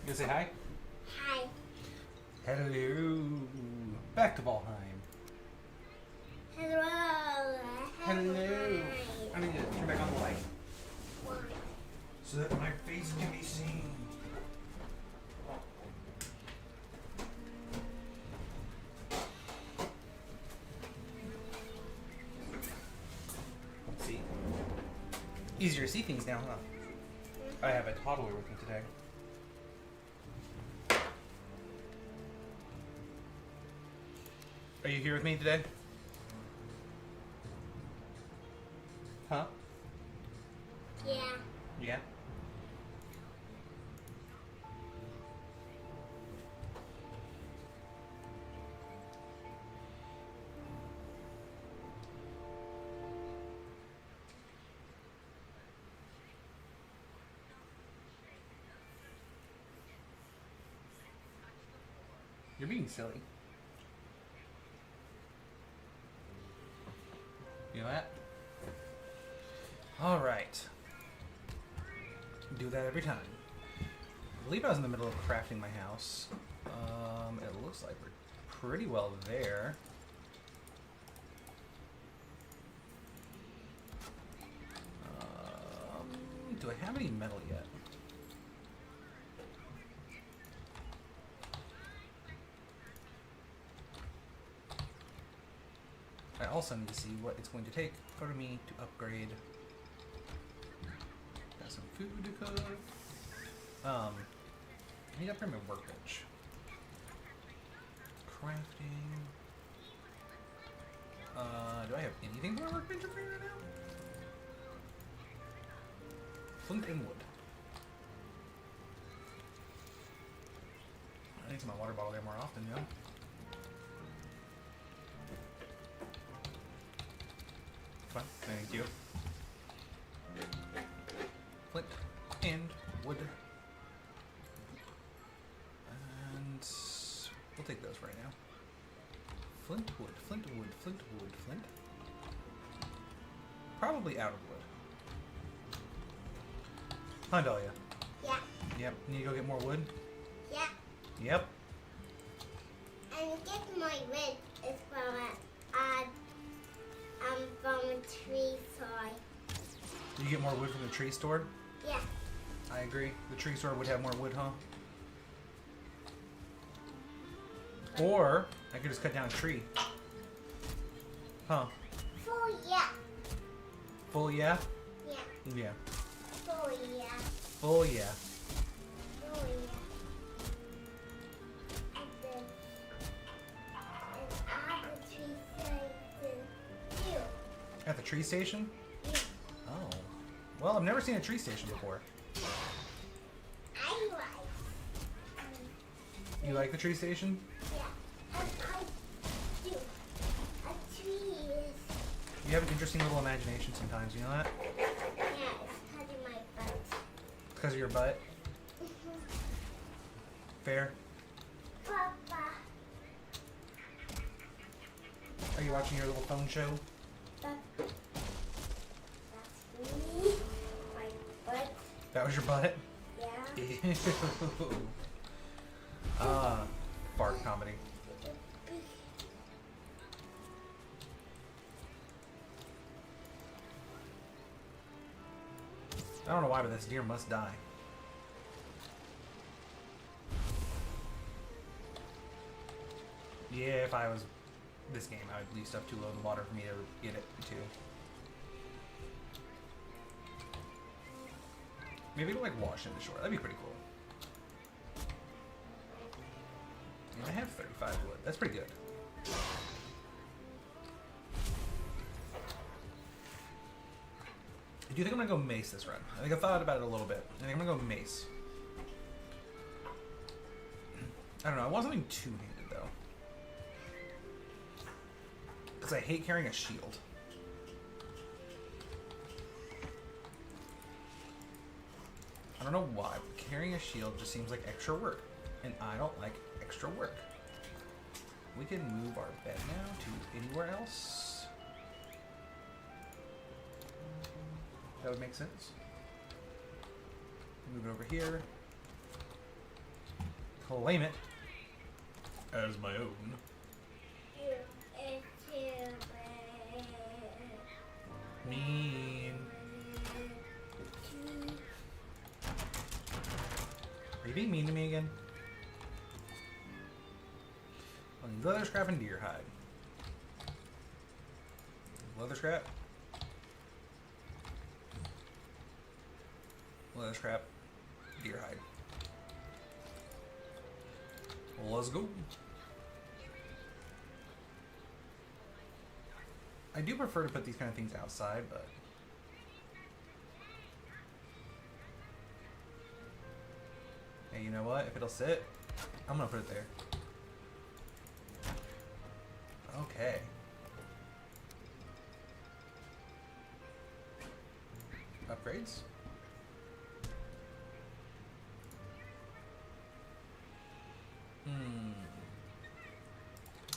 You say hi? Hi. Hello. Back to Valheim. Hello. Hello. I need to turn back on the light Why? so that my face can be seen. Let's see. Easier to see things now, huh? I have a toddler with me today. Are you here with me today? Huh? Yeah. Yeah? You're being silly. You know that? Alright. Do that every time. I believe I was in the middle of crafting my house. It looks like we're pretty well there. Do I have any metal yet? I also need to see what it's going to take for me to upgrade. Got some food to cook. I need to upgrade my workbench. Crafting. Do I have anything for my workbench upgrade right now? Flint and wood. I need my water bottle there more often, you know? Fine, thank you. Flint and wood. And we'll take those right now. Flint wood, flint wood, flint wood, flint. Probably out of wood. Huh, Dahlia? Yeah. Yep. Need to go get more wood? Yeah. Yep. And get my red is from a tree side. You get more wood from the tree store? Yeah. I agree. The tree store would have more wood, huh? Or I could just cut down a tree. Huh? Oh yeah. Full yeah? Yeah. Yeah. Oh yeah. Full yeah. Oh yeah. And then the tree side too. At the tree station? Yeah. Oh. Well, I've never seen a tree station before. I like. You like the tree station? Yeah. And I do. A tree is. You have an interesting little imagination sometimes, you know that? Yeah, it's cutting my butt. Because of your butt? Fair. Papa. Are you watching your little phone show? That's me. My butt. That was your butt? Yeah. Ew. Fart comedy. I don't know why, but this deer must die. Yeah, if I was this game, I would leave stuff too low in the water for me to get it too. Maybe it'll like wash in the shore. That'd be pretty cool. And I have 35 wood. That's pretty good. Do you think I'm gonna go mace this run? I think I thought about it a little bit. I think I'm gonna go mace. I don't know. I want something two-handed though, because I hate carrying a shield. I don't know why, but carrying a shield just seems like extra work, and I don't like extra work. We can move our bed now to anywhere else. That would make sense. Move it over here. claim it as my own. Mean. Are you being mean to me again? Leather scrap and deer hide. Leather scrap. Leather scrap. Deer hide. Let's go. I do prefer to put these kind of things outside, but hey, you know what? If it'll sit, I'm gonna put it there. Okay. Upgrades?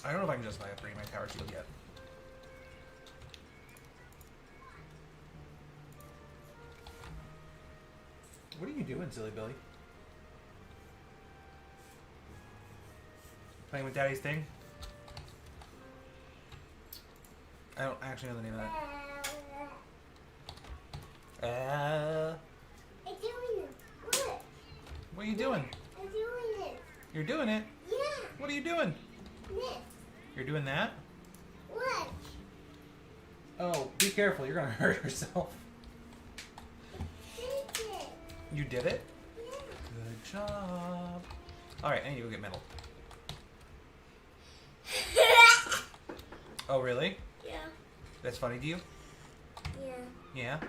I don't know if I can justify upgrading my tower shield yet. What are you doing, silly Billy? Playing with Daddy's thing? I don't actually know the name of that. I'm doing it. What? What are you doing? I'm doing it. You're doing it? Yeah. What are you doing? This. You're doing that? What? Oh, be careful. You're going to hurt yourself. Take it. You did it? Yeah. Good job. Alright, I need to go get metal. Oh, really? Yeah. That's funny to you? Yeah. Yeah?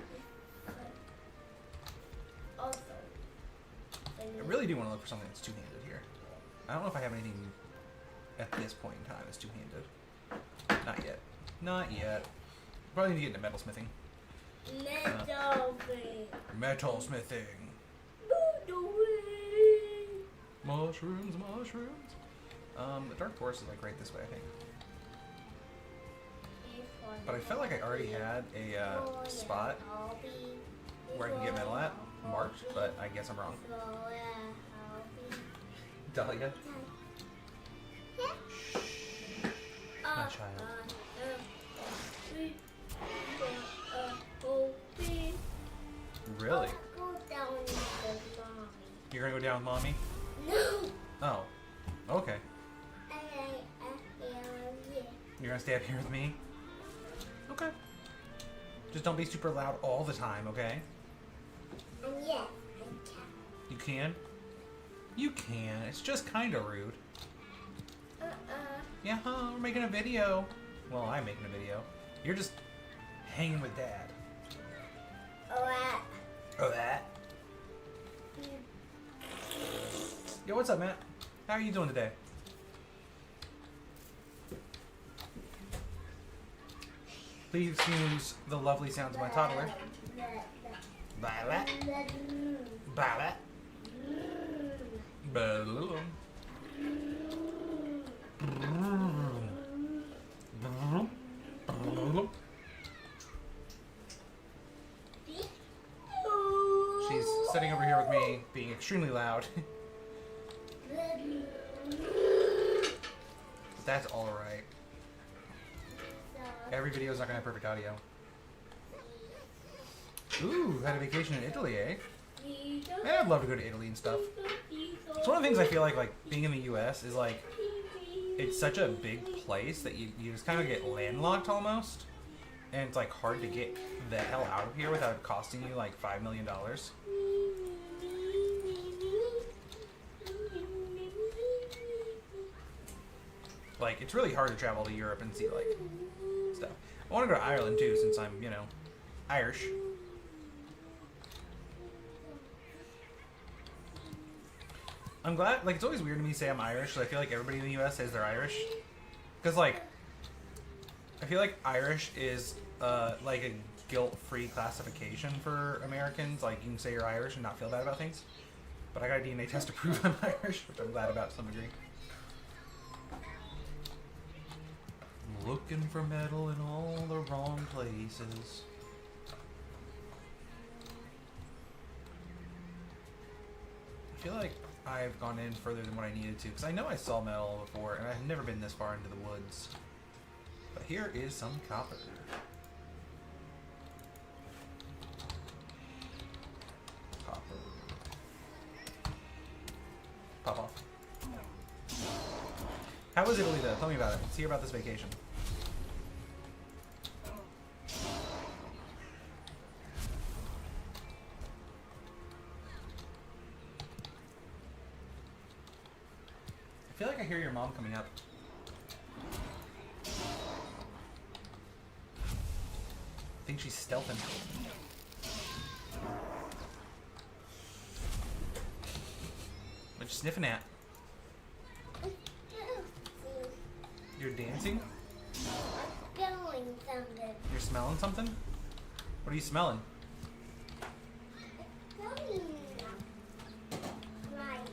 Also. I really do want to look for something that's two-handed here. I don't know if I have anything at this point in time that's two-handed. Not yet. Not yet. Probably need to get into metalsmithing. Metalsmithing. Mushrooms, mushrooms. The dark forest is like right this way, I think. But I felt like I already had a spot where I can get metal at marked, but I guess I'm wrong. Dahlia. My child. Really? You're gonna go down with mommy? No. Oh. Okay. You're gonna stay up here with me? Okay. Just don't be super loud all the time, okay? Yeah, You can? You can. It's just kind of rude. Yeah, huh? We're making a video. Well, I'm making a video. You're just hanging with Dad. Oh, that? Yo, what's up, Matt? How are you doing today? Please excuse the lovely sounds of my toddler. Violet. Violet. Balloon. She's sitting over here with me, being extremely loud. But that's alright. Every video is not going to have perfect audio. Ooh, had a vacation in Italy, eh? Yeah, I'd love to go to Italy and stuff. It's one of the things I feel like being in the US is like, it's such a big place that you just kind of get landlocked almost. And it's like hard to get the hell out of here without it costing you like $5 million. Like, it's really hard to travel to Europe and see like stuff. I want to go to Ireland too, since I'm, you know, Irish. I'm glad, like, it's always weird to me to say I'm Irish, so I feel like everybody in the US says they're Irish. Because, like, I feel like Irish is, like, a guilt-free classification for Americans. Like, you can say you're Irish and not feel bad about things. But I got a DNA test to prove I'm Irish, which I'm glad about to some degree. I'm looking for metal in all the wrong places. I feel like I've gone in further than what I needed to, because I know I saw metal before, and I've never been this far into the woods. But here is some copper. Copper. Pop off. How was Italy, though? Tell me about it. Let's hear about this vacation. I feel like I hear your mom coming up. I think she's stealthing. What you sniffing at? You're dancing? I'm smelling something. You're smelling something? What are you smelling? Smelling right.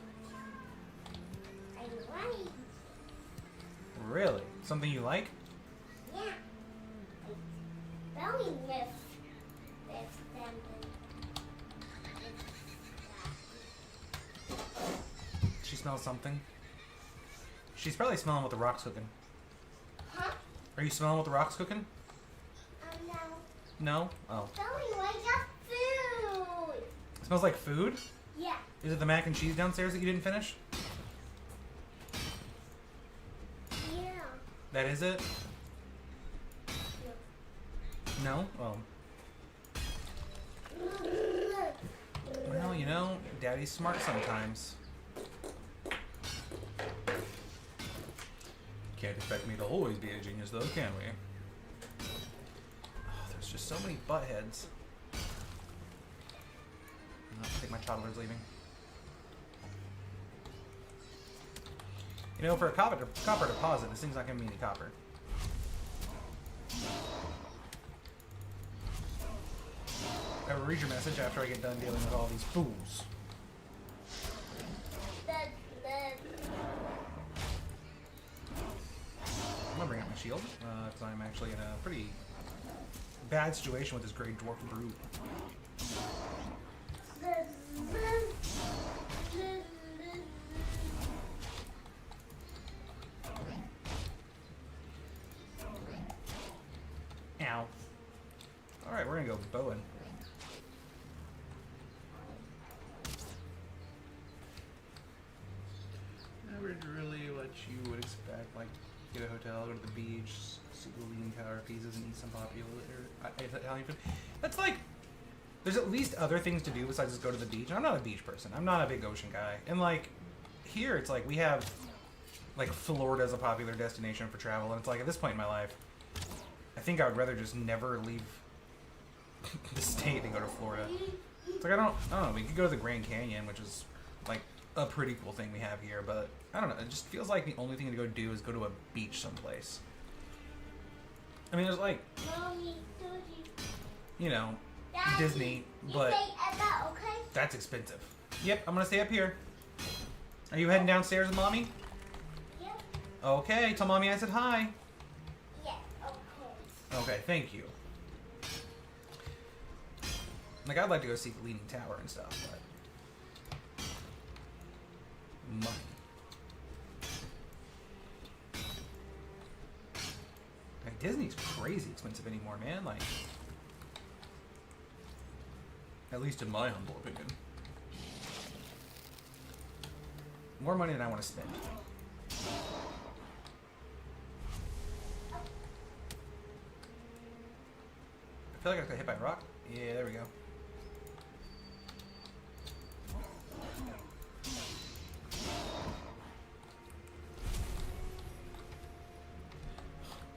I like. Really? Something you like? Yeah. Smelling with something. She smells something. She's probably smelling what the rock's cooking. Huh? Are you smelling what the rock's cooking? No. No? Oh. Smelling like a food. It smells like food? Yeah. Is it the mac and cheese downstairs that you didn't finish? Yeah. That is it? No? Oh. Well, you know, Daddy's smart sometimes. Can't expect me to always be a genius, though, can we? Oh, there's just so many butt heads. I think my toddler's leaving. You know, for a copper deposit, this thing's not giving me any copper. I will read your message after I get done dealing with all these fools. I'm gonna bring out my shield, because I'm actually in a pretty bad situation with this great dwarf brute. Ow. Alright, we're gonna go bowing. Really what you would expect, like get a hotel, go to the beach, see the Leaning Tower of Pisa, and eat some popular Italian food. That's like, there's at least other things to do besides just go to the beach. I'm not a beach person. I'm not a big ocean guy. And like, here it's like we have, like Florida as a popular destination for travel, and it's like at this point in my life, I think I would rather just never leave the state than go to Florida. It's like I don't know. We could go to the Grand Canyon, which is like a pretty cool thing we have here, but I don't know. It just feels like the only thing to go do is go to a beach someplace. I mean, there's like, you know, Daddy, Disney, you but stay at that, okay? that's expensive. Yep, I'm gonna stay up here. Are you heading downstairs with Mommy? Yep. Okay, tell Mommy I said hi. Yeah, okay. Okay, thank you. Like, I'd like to go see the Leaning Tower and stuff, but money. Like, Disney's crazy expensive anymore, man. Like, at least in my humble opinion. More money than I want to spend. I feel like I got hit by a rock. Yeah, there we go.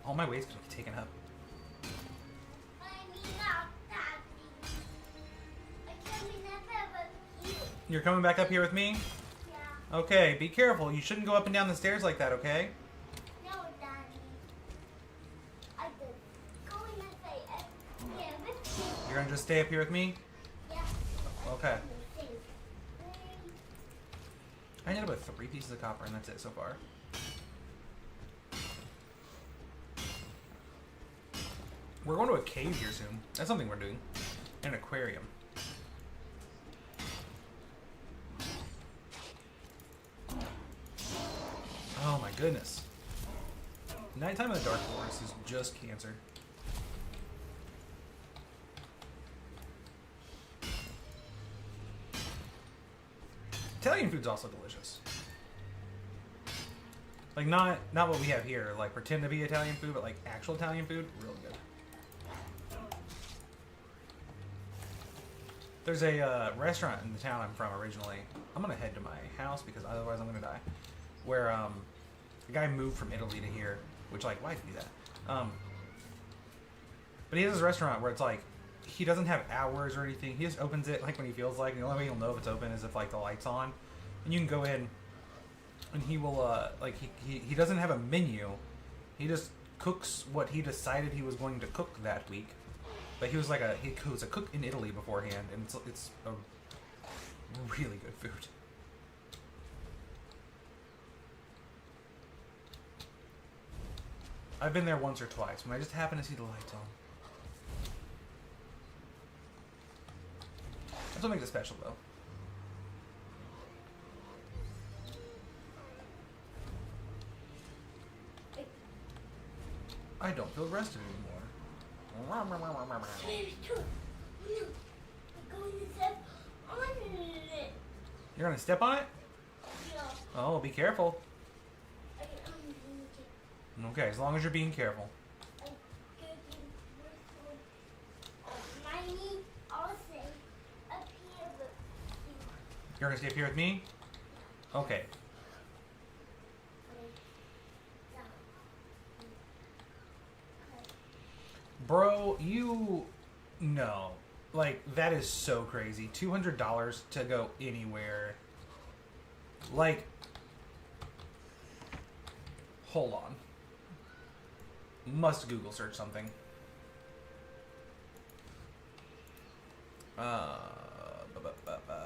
All my weight's gonna be taken up. You're coming back up here with me? Yeah. Okay, be careful. You shouldn't go up and down the stairs like that, okay? No, Daddy. I did. Go in and say, yeah, with me. You're gonna just stay up here with me? Yeah. Okay. I ended up with 3 pieces of copper and that's it so far. We're going to a cave here soon. That's something we're doing. An aquarium. goodness. Nighttime in the Dark Forest is just cancer. Italian food's also delicious. Like not what we have here, like pretend to be Italian food, but like actual Italian food, really good. There's a restaurant in the town I'm from originally. I'm gonna head to my house because otherwise I'm gonna die. Where a guy moved from Italy to here, which like why'd you do that? But he has this restaurant where it's like he doesn't have hours or anything. He just opens it like when he feels like. And the only way you'll know if it's open is if like the light's on, and you can go in. And he will like he doesn't have a menu. He just cooks what he decided he was going to cook that week. But he was a cook in Italy beforehand, and it's a really good food. I've been there once or twice when I just happen to see the lights on. That's what makes it special, though. I don't feel rested anymore. I'm going to step on it. You're gonna step on it? No. Oh, be careful. I'm going to Okay, as long as you're being careful. my knee also up here, but You're gonna stay up here with me? Okay. Bro, you no. Like, that is so crazy. $200 to go anywhere. Like, hold on. Must Google search something. Ba, ba, ba, ba.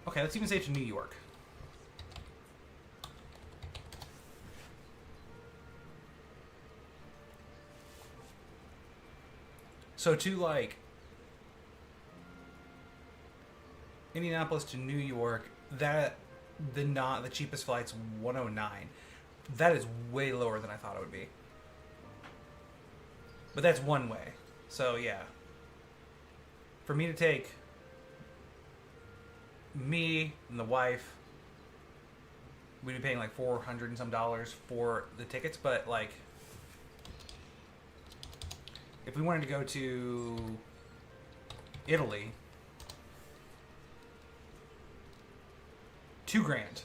Okay, let's even say to New York. So to like Indianapolis to New York, the cheapest flight's 109. That is way lower than I thought it would be. But that's one way. So yeah. For me to take me and the wife, we'd be paying like $400 and some for the tickets, but like if we wanted to go to Italy, $2,000.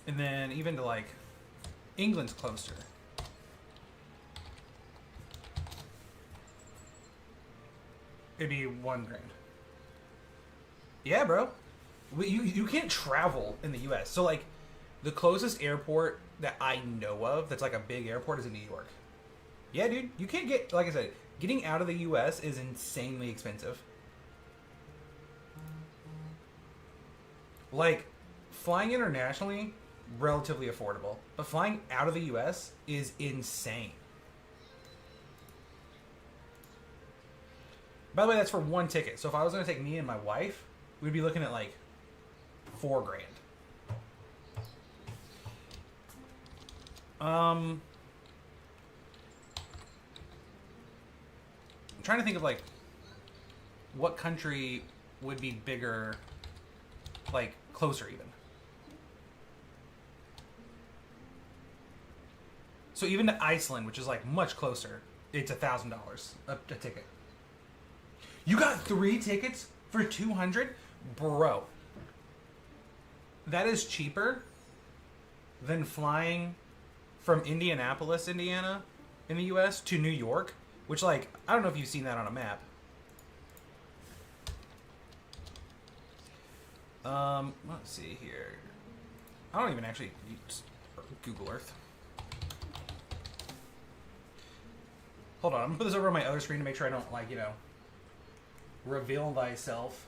And then even to like England's closer. It'd be $1,000. Yeah, bro. You can't travel in the U.S. So like, the closest airport that I know of that's like a big airport is in New York. Yeah, dude. You can't get, like I said, getting out of the U.S. is insanely expensive. Like, flying internationally, relatively affordable, but flying out of the U.S. is insane. By the way, that's for one ticket. So if I was going to take me and my wife, we'd be looking at like $4,000. I'm trying to think of like what country would be bigger, like closer even. So even to Iceland, which is like much closer, it's $1,000 a ticket. You got 3 tickets for $200, bro. That is cheaper than flying from Indianapolis, Indiana, in the U.S. to New York, which, like, I don't know if you've seen that on a map. Let's see here. I don't even actually use Google Earth. Hold on, I'm gonna put this over on my other screen to make sure I don't, like, you know, reveal thyself.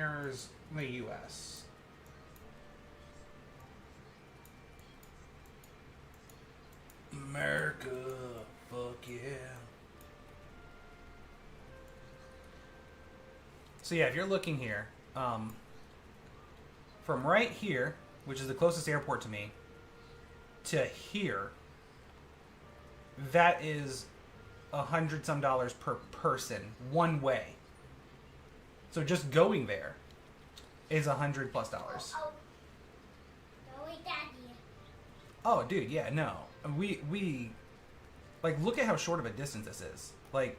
where's the U.S.? America, fuck yeah. So yeah, if you're looking here, from right here, which is the closest airport to me, to here, that is $100 some per person one way. So just going there is $100+ plus. Oh, no, wait, Daddy. Oh, dude, yeah, no, we like look at how short of a distance this is. Like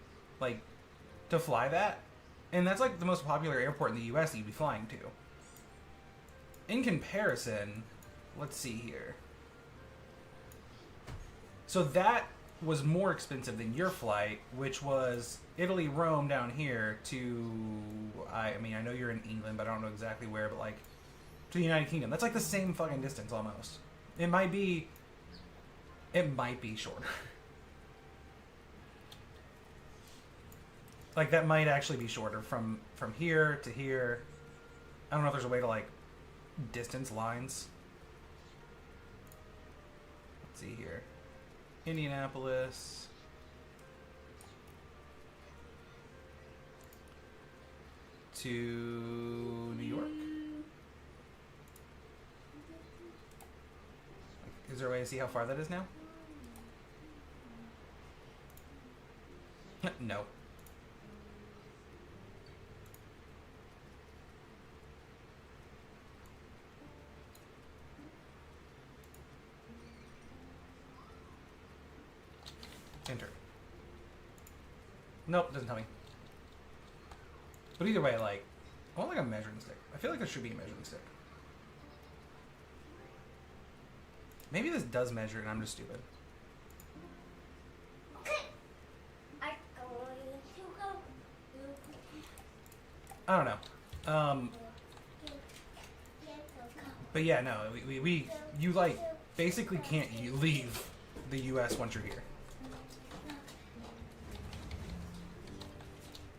to fly that, and that's like the most popular airport in the U.S. that you'd be flying to. In comparison, let's see here. So that was more expensive than your flight, which was Italy, Rome down here to, I mean, I know you're in England, but I don't know exactly where, but like to the United Kingdom. That's like the same fucking distance almost. It might be shorter. Like that might actually be shorter from here to here. I don't know if there's a way to like distance lines. Let's see here. Indianapolis to New York. Is there a way to see how far that is now? No. Enter. Nope, doesn't tell me. But either way, like, I want like a measuring stick. I feel like there should be a measuring stick. Maybe this does measure and I'm just stupid. Okay. I'm going to go. I don't know. But yeah, no, you like basically can't leave the U.S. once you're here.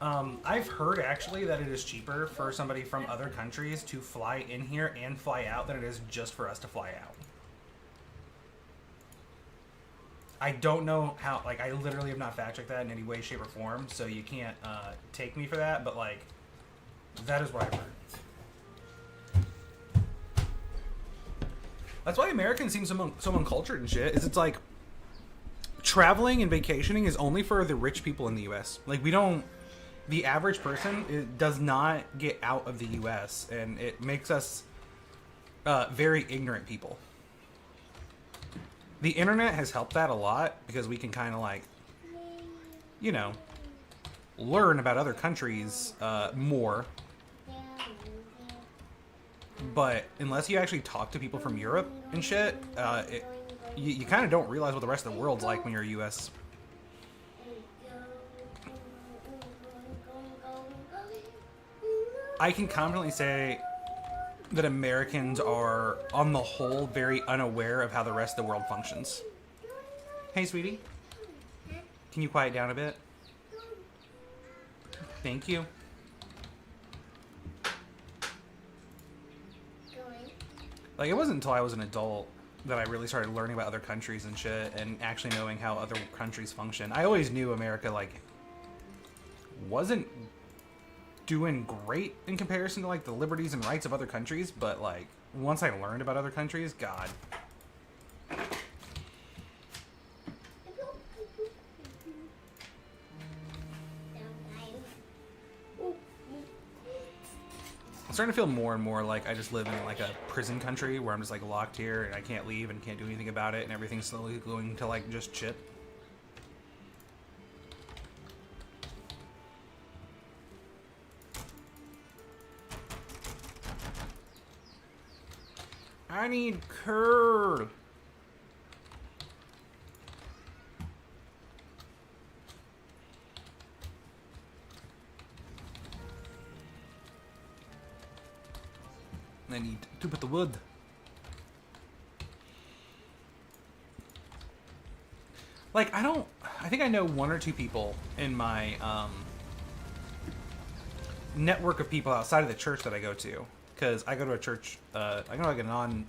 I've heard actually that it is cheaper for somebody from other countries to fly in here and fly out than it is just for us to fly out. I don't know how, like, I literally have not fact-checked that in any way, shape, or form, so you can't take me for that, but, like, that is what I've heard. That's why Americans seem so uncultured and shit, is it's like, traveling and vacationing is only for the rich people in the U.S. Like, we don't... The average person does not get out of the U.S., and it makes us very ignorant people. The internet has helped that a lot because we can kind of like, you know, learn about other countries more. But unless you actually talk to people from Europe and shit, you kind of don't realize what the rest of the world's like when you're U.S. I can confidently say that Americans are, on the whole, very unaware of how the rest of the world functions. Hey, sweetie. Can you quiet down a bit? Thank you. Like, it wasn't until I was an adult that I really started learning about other countries and shit, and actually knowing how other countries function. I always knew America, like, wasn't doing great in comparison to like the liberties and rights of other countries, but like once I learned about other countries, God. I'm starting to feel more and more like I just live in like a prison country where I'm just like locked here and I can't leave and can't do anything about it, and everything's slowly going to like just shit. I need curd. I need to put the wood. Like, I think I know one or two people in my network of people outside of the church that I go to, because I go to a church. I go to like a non.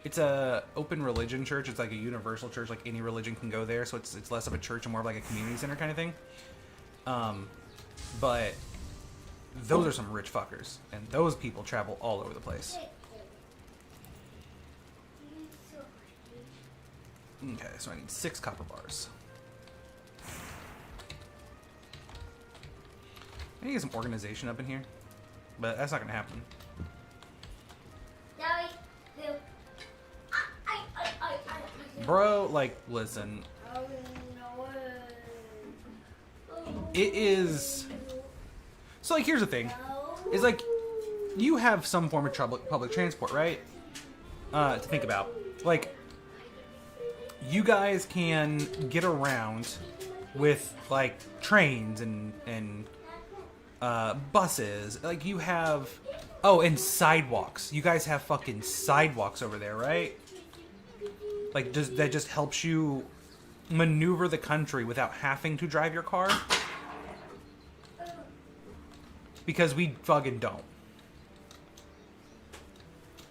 It's a open religion church. It's like a universal church. Like any religion can go there. So it's less of a church and more of like a community center kind of thing. But those are some rich fuckers, and those people travel all over the place. Okay, so I need 6 copper bars. I need to get some organization up in here, but that's not gonna happen. Bro, like, listen. It is... So, like, here's the thing. It's like, you have some form of public transport, right? To think about. Like, you guys can get around with, like, trains and buses. Like, you have... Oh, and sidewalks. You guys have fucking sidewalks over there, right? Like, that just helps you maneuver the country without having to drive your car. Because we fucking don't.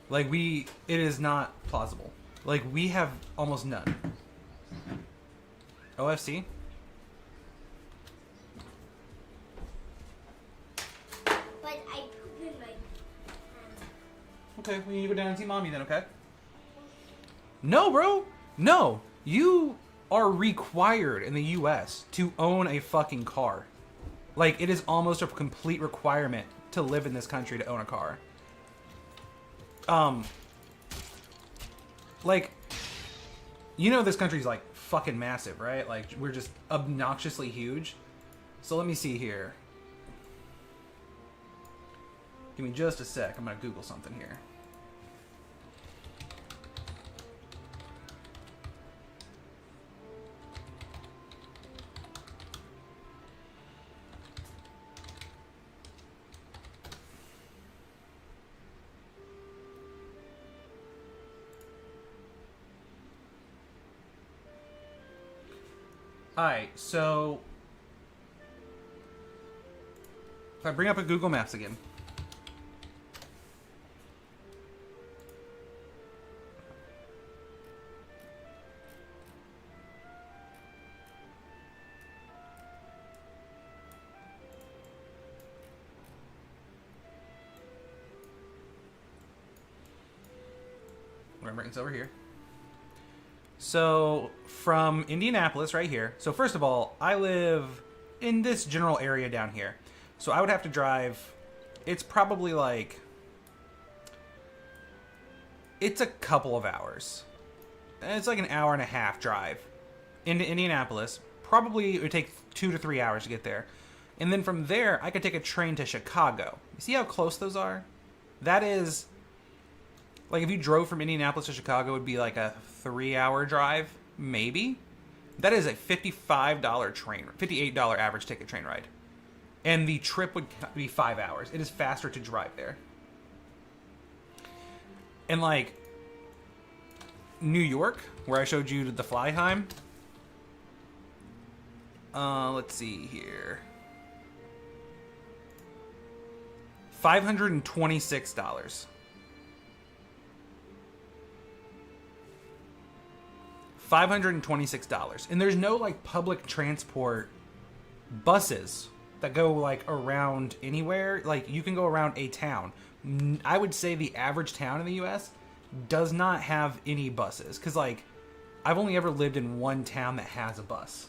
Like, it is not plausible. Like, we have almost none. OFC? But I poop in my... Okay, we need to go down and see mommy then, okay? No, bro. No. You are required in the U.S. to own a fucking car. Like, it is almost a complete requirement to live in this country to own a car. Like, you know this country's, like, fucking massive, right? Like, we're just obnoxiously huge. So let me see here. Give me just a sec. I'm gonna Google something here. Alright, so if I bring up a Google Maps again. Remember, it's over here. So, from Indianapolis right here. So, first of all, I live in this general area down here. So, I would have to drive... It's probably like... It's a couple of hours. It's like an hour and a half drive into Indianapolis. Probably it would take 2 to 3 hours to get there. And then from there, I could take a train to Chicago. You see how close those are? That is... Like, if you drove from Indianapolis to Chicago, it would be like a 3-hour drive, maybe. That is a $55 train, $58 average ticket train ride. And the trip would be 5 hours. It is faster to drive there. And, like, New York, where I showed you the Valheim. Let's see here. $526. $526. And there's no, like, public transport buses that go, like, around anywhere. Like, you can go around a town. I would say the average town in the U.S. does not have any buses. Because, like, I've only ever lived in one town that has a bus.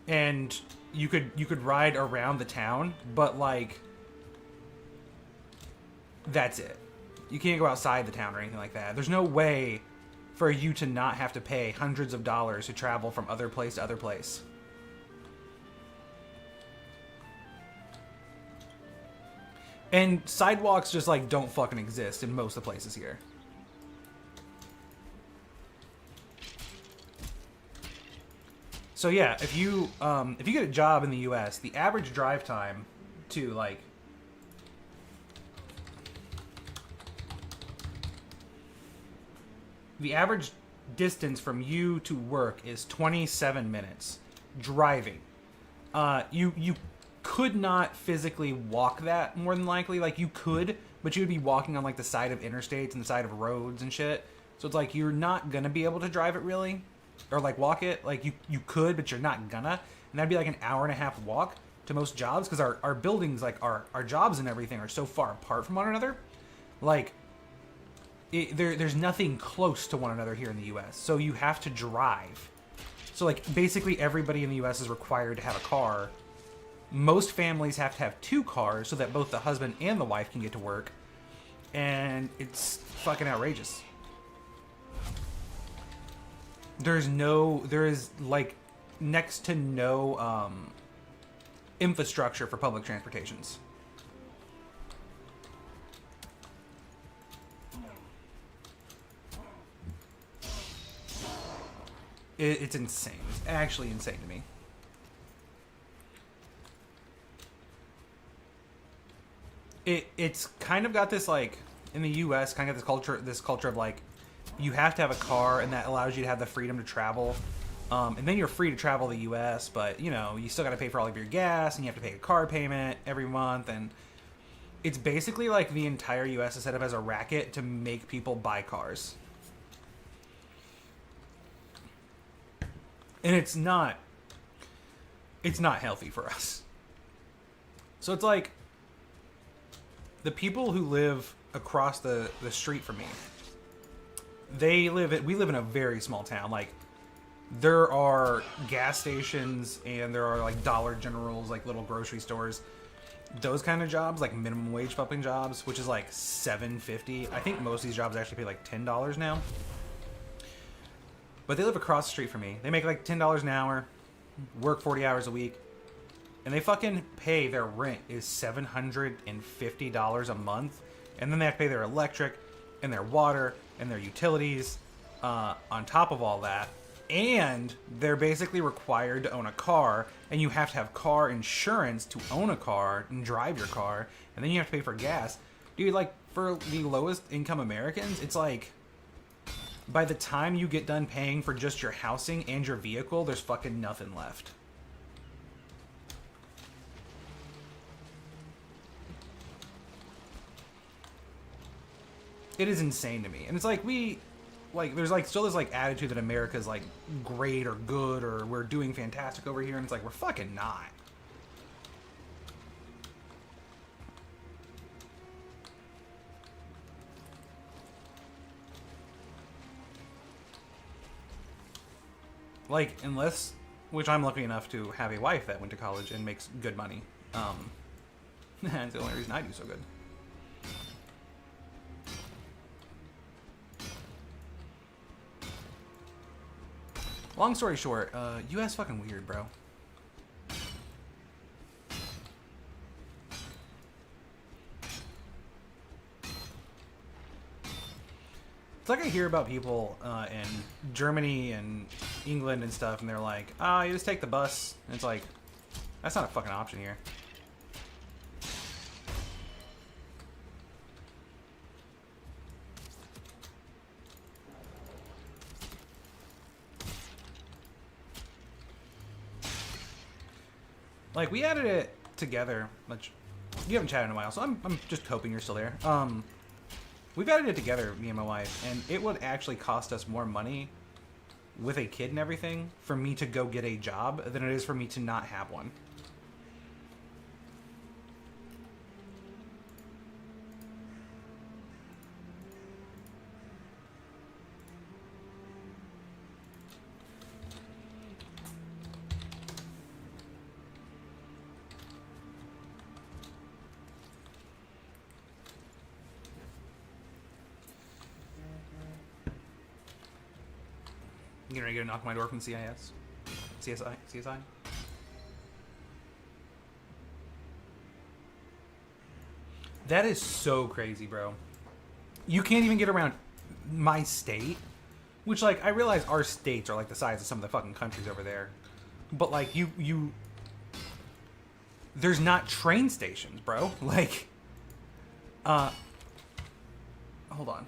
And you could ride around the town, but, like... That's it. You can't go outside the town or anything like that. There's no way for you to not have to pay hundreds of dollars to travel from other place to other place. And sidewalks just, like, don't fucking exist in most of the places here. So yeah, if you get a job in the U.S., the average drive time to, like, the average distance from you to work is 27 minutes driving. You could not physically walk that, more than likely. Like, you could, but you would be walking on like the side of interstates and the side of roads and shit. So it's like you're not gonna be able to drive it really, or like walk it. Like you could, but you're not gonna. And that'd be like an hour and a half walk to most jobs, because our buildings, like our jobs and everything, are so far apart from one another. Like, there's nothing close to one another here in the U.S. So you have to drive. So like basically everybody in the U.S. is required to have a car. Most families have to have 2 cars so that both the husband and the wife can get to work. And it's fucking outrageous. There is like next to no infrastructure for public transportations. It's insane. It's actually insane to me. It's kind of got this, like, in the U.S., kind of this culture of like, you have to have a car, and that allows you to have the freedom to travel. And then you're free to travel the U.S., but, you know, you still got to pay for all of your gas, and you have to pay a car payment every month, and it's basically like the entire U.S. is set up as a racket to make people buy cars. And it's not healthy for us. So it's like, the people who live across the street from me, we live in a very small town. Like, there are gas stations and there are like Dollar Generals, like little grocery stores. Those kind of jobs, like minimum wage pumping jobs, which is like $7.50. I think most of these jobs actually pay like $10 now. But they live across the street from me. They make like $10 an hour, work 40 hours a week, and they fucking pay, their rent is $750 a month, and then they have to pay their electric and their water and their utilities on top of all that. And they're basically required to own a car, and you have to have car insurance to own a car and drive your car, and then you have to pay for gas. Dude, like, for the lowest income Americans, it's like, by the time you get done paying for just your housing and your vehicle, there's fucking nothing left. It is insane to me. And it's like, there's like still this like attitude that America's like great or good or we're doing fantastic over here, and it's like, we're fucking not. Like, unless, which I'm lucky enough to have a wife that went to college and makes good money. That's the only reason I do so good. Long story short, US fucking weird, bro. It's like I hear about people in Germany and England and stuff, and they're like, "Ah, you just take the bus." And it's like, that's not a fucking option here. Like, we added it together, which you haven't chatted in a while, so I'm just hoping you're still there. We've added it together, me and my wife, and it would actually cost us more money with a kid and everything for me to go get a job than it is for me to not have one. You getting ready to knock on my door from CIS? CSI? That is so crazy, bro. You can't even get around my state, which, like, I realize our states are like the size of some of the fucking countries over there, but like there's not train stations, bro. Like, hold on.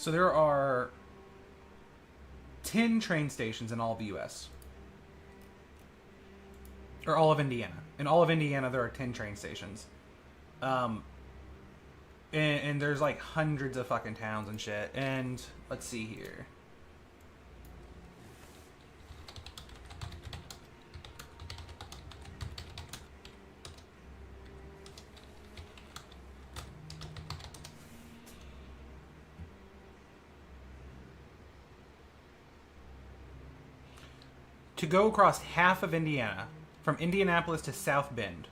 So there are 10 train stations in all of the U.S. Or all of Indiana. In all of Indiana, there are 10 train stations. And there's like hundreds of fucking towns and shit. And let's see here. To go across half of Indiana, from Indianapolis to South Bend,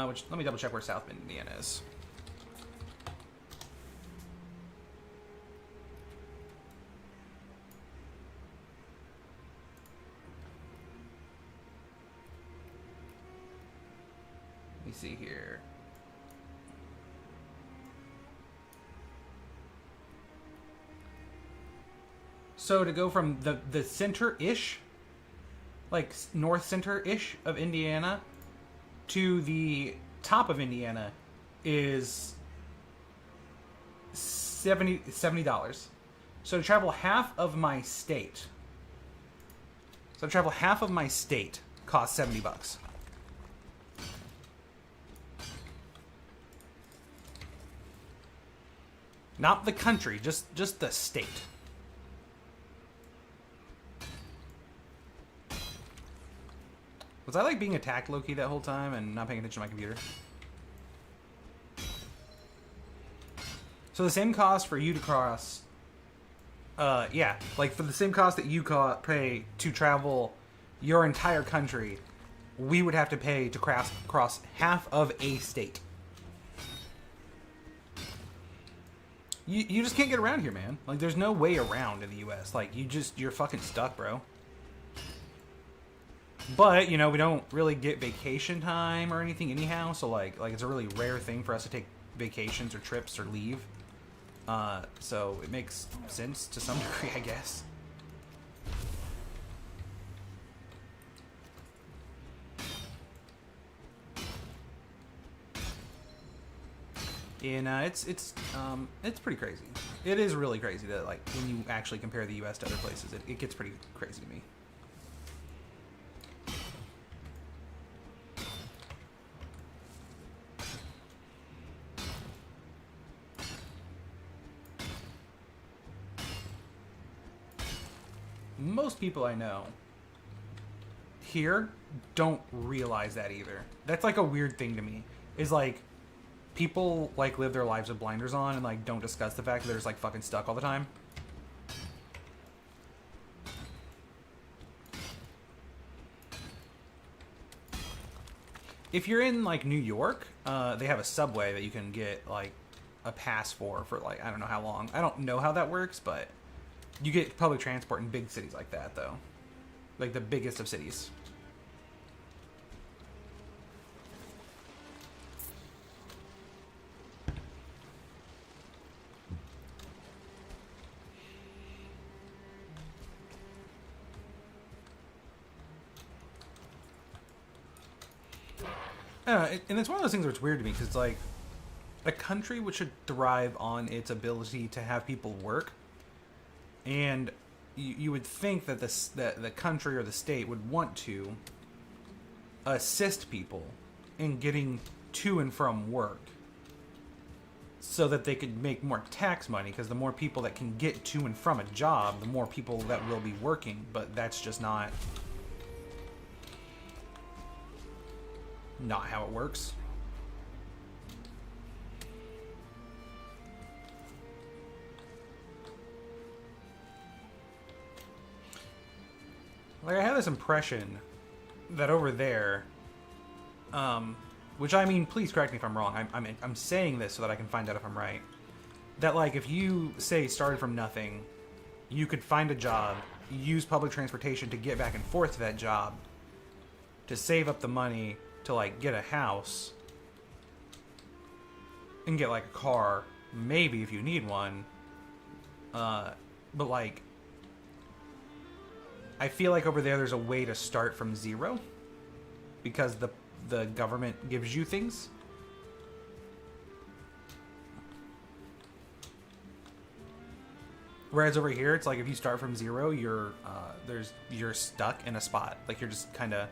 which, let me double check where South Bend, Indiana is. Let me see here. So to go from the center-ish, like north center-ish of Indiana, to the top of Indiana is $70. So to travel half of my state, costs $70. Not the country, just the state. Was I like being attacked low-key that whole time and not paying attention to my computer? So the same cost for you to cross, yeah, like for the same cost that you pay to travel your entire country, we would have to pay to cross half of a state. You just can't get around here, man. Like, there's no way around in the U.S. Like, you're fucking stuck, bro. But, you know, we don't really get vacation time or anything anyhow, so, like it's a really rare thing for us to take vacations or trips or leave. So it makes sense to some degree, I guess. And it's pretty crazy. It is really crazy that, like, when you actually compare the U.S. to other places, it gets pretty crazy to me. Most people I know here don't realize that either. That's like a weird thing to me. Is like people like live their lives with blinders on and like don't discuss the fact that they're just like fucking stuck all the time. If you're in like New York, they have a subway that you can get like a pass for like I don't know how long. I don't know how that works, but you get public transport in big cities like that, though. Like the biggest of cities. And it's one of those things where it's weird to me, because it's like a country which should thrive on its ability to have people work. And you would think that the country or the state would want to assist people in getting to and from work so that they could make more tax money, because the more people that can get to and from a job, the more people that will be working. But that's just not how it works. Like, I have this impression that over there, which I mean, please correct me if I'm wrong. I'm saying this so that I can find out if I'm right. That, like, if you, say, started from nothing, you could find a job, use public transportation to get back and forth to that job, to save up the money to, like, get a house, and get, like, a car, maybe if you need one, but, like, I feel like over there's a way to start from zero, because the government gives you things. Whereas over here, it's like if you start from 0, you're stuck in a spot. Like you're just kind of,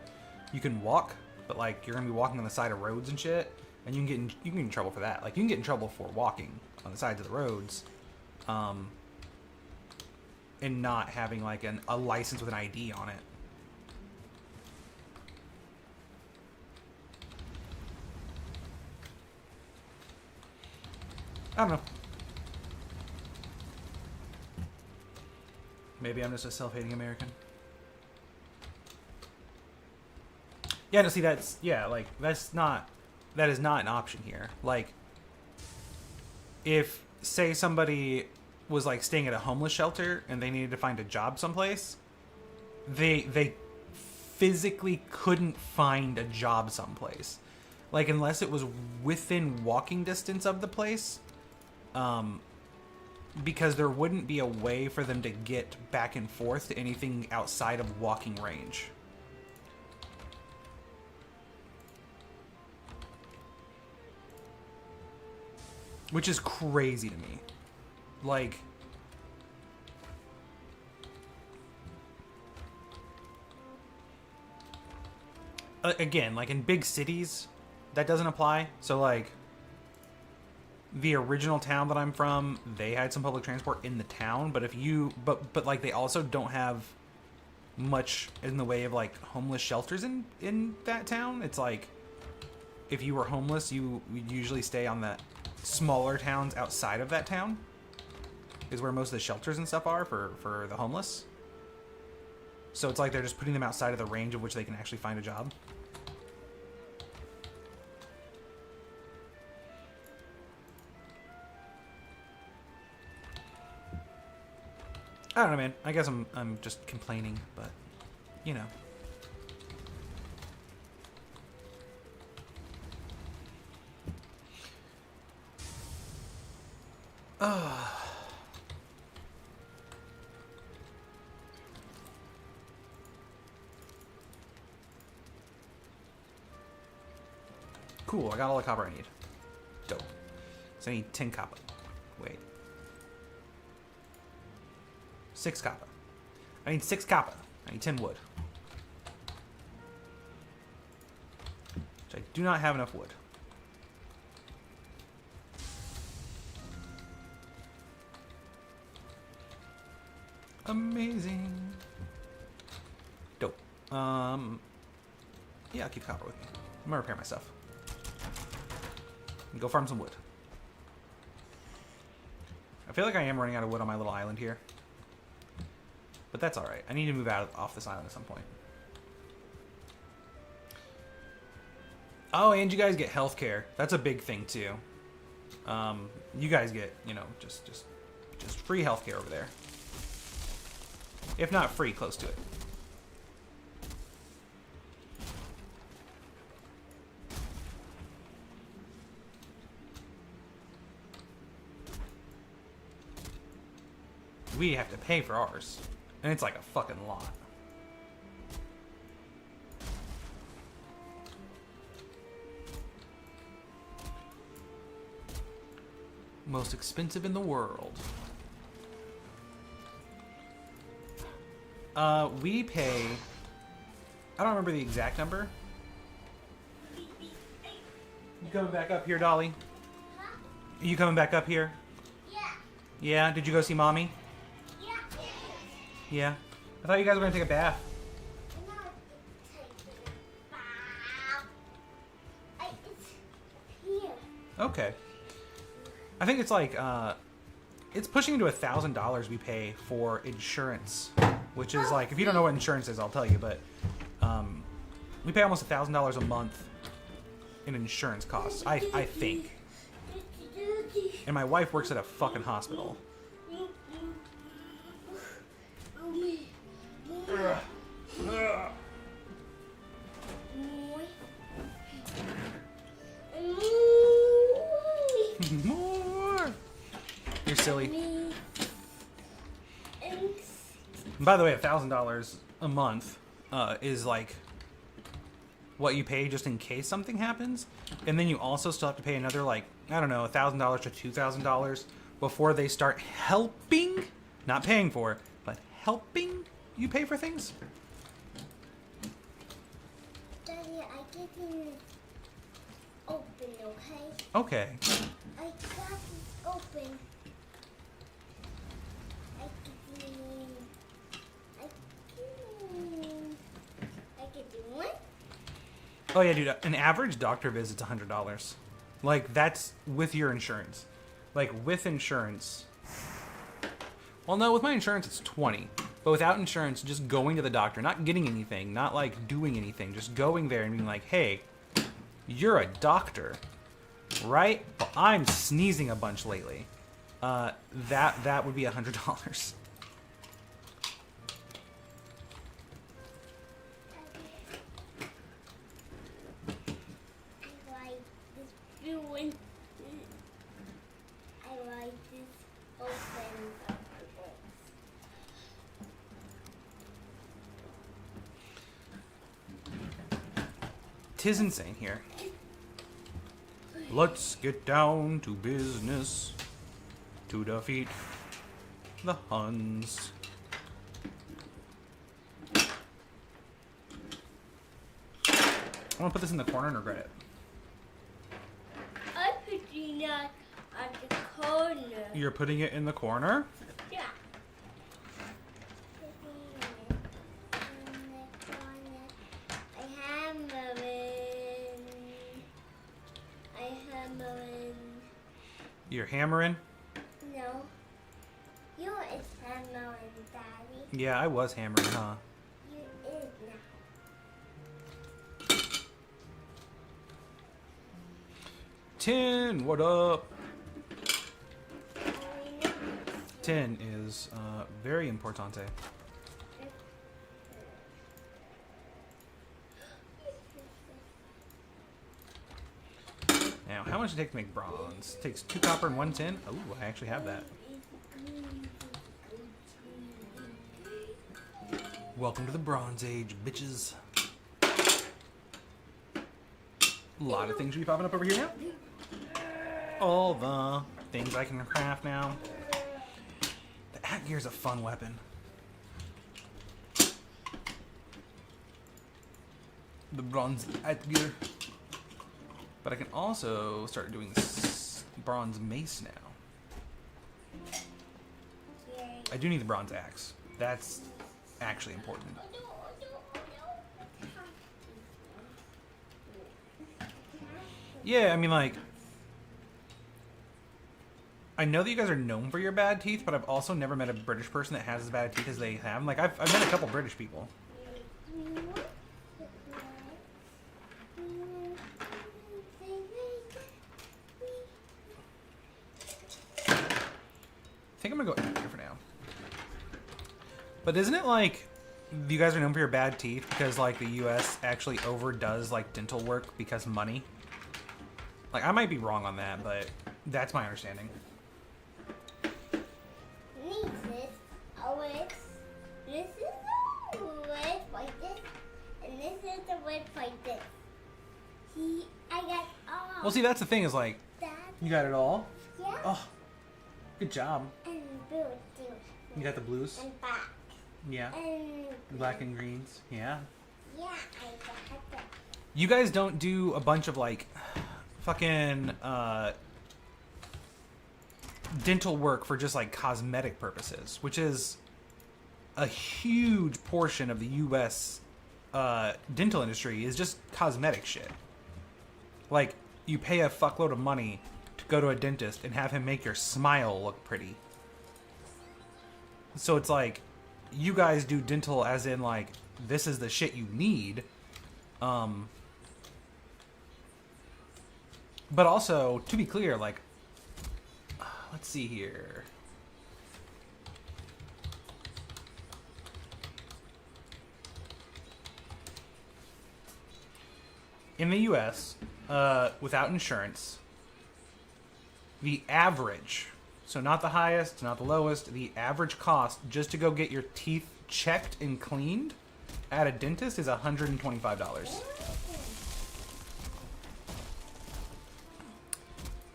you can walk, but like you're gonna be walking on the side of roads and shit, and you can get in trouble for that. Like you can get in trouble for walking on the sides of the roads, and not having like a license with an ID on it. I don't know. Maybe I'm just a self-hating American. Yeah, no, see, that is not an option here. Like, if, say, somebody was, like, staying at a homeless shelter and they needed to find a job someplace, they physically couldn't find a job someplace. Like, unless it was within walking distance of the place, because there wouldn't be a way for them to get back and forth to anything outside of walking range. Which is crazy to me. Like, again, like in big cities, that doesn't apply. So like, the original town that I'm from, they had some public transport in the town, but if you, but like they also don't have much in the way of like homeless shelters in that town. It's like, if you were homeless, you would usually stay on the smaller towns outside of that town, is where most of the shelters and stuff are for the homeless. So it's like they're just putting them outside of the range of which they can actually find a job. I don't know, man. I guess I'm just complaining, but you know. Cool, I got all the copper I need. Dope. So I need 10 copper. Wait. 6 copper. I need 6 copper. I need 10 wood. Which I do not have enough wood. Amazing. Dope. Yeah, I'll keep copper with me. I'm gonna repair my stuff. And go farm some wood. I feel like I am running out of wood on my little island here. But that's alright. I need to move off this island at some point. Oh, and you guys get healthcare. That's a big thing too. You guys get, you know, just free healthcare over there. If not free, close to it. We have to pay for ours. And it's like a fucking lot. Most expensive in the world. We pay... I don't remember the exact number. You coming back up here, Dolly? Huh? Are you coming back up here? Yeah. Yeah? Did you go see Mommy? Yeah. Yeah. I thought you guys were gonna take a bath. I'm not taking a bath. It's here. Okay. I think it's like, it's pushing into $1,000 we pay for insurance. Which is like, if you don't know what insurance is, I'll tell you, but we pay almost $1,000 a month in insurance costs, I think. And my wife works at a fucking hospital. More! You're silly. And by the way, $1,000 a month is like what you pay just in case something happens, and then you also still have to pay another, like, I don't know, $1,000 to $2,000 before they start helping Not paying for, but helping you pay for things. Daddy, I didn't open, okay? Okay. I got it open. I didn't. I could do one. Oh yeah, dude. An average doctor visit's $100. Like that's with your insurance. Like with insurance. Well, no, with my insurance it's 20. But without insurance, just going to the doctor, not getting anything, not like doing anything, just going there and being like, "Hey, you're a doctor, right? Well, I'm sneezing a bunch lately." That would be $100. I like this blue one. I like this open. Tis insane here. Let's get down to business to defeat the Huns. I want to put this in the corner and regret it. I'm putting that on the corner. You're putting it in the corner? Yeah. Putting it in the corner. I hammering. You're hammering? No. You is hammering, Daddy. Yeah, I was hammering, huh? You is now. 10, what up? I know. 10 is very importante. Now, how much does it take to make bronze? It takes 2 copper and 1 tin. Oh, I actually have that. Welcome to the Bronze Age, bitches. A lot of things should be popping up over here now. All the things I can craft now. The Atgear is a fun weapon. The bronze Atgear. But I can also start doing this bronze mace now. I do need the bronze axe. That's actually important. Yeah, I mean, like, I know that you guys are known for your bad teeth, but I've also never met a British person that has as bad teeth as they have. Like, I've met a couple British people. I think I'm gonna go here for now. But isn't it like you guys are known for your bad teeth because like the U.S. actually overdoes like dental work because money? Like I might be wrong on that, but that's my understanding. This is the word like this, and this is the word like this. See, I got all. Well, see, that's the thing is like That. you got it all. Yeah. Oh, good job. And blue too. You got the blues. And black. Yeah. And Black and greens. Yeah. yeah, I got that. You guys don't do a bunch of like fucking dental work for just like cosmetic purposes, which is a huge portion of the U.S. Dental industry is just cosmetic shit. Like you pay a fuckload of money to go to a dentist and have him make your smile look pretty. So it's like you guys do dental as in like this is the shit you need. But also, to be clear, like, let's see here. In the U.S., without insurance, the average, so not the highest, not the lowest, the average cost just to go get your teeth checked and cleaned at a dentist is $125.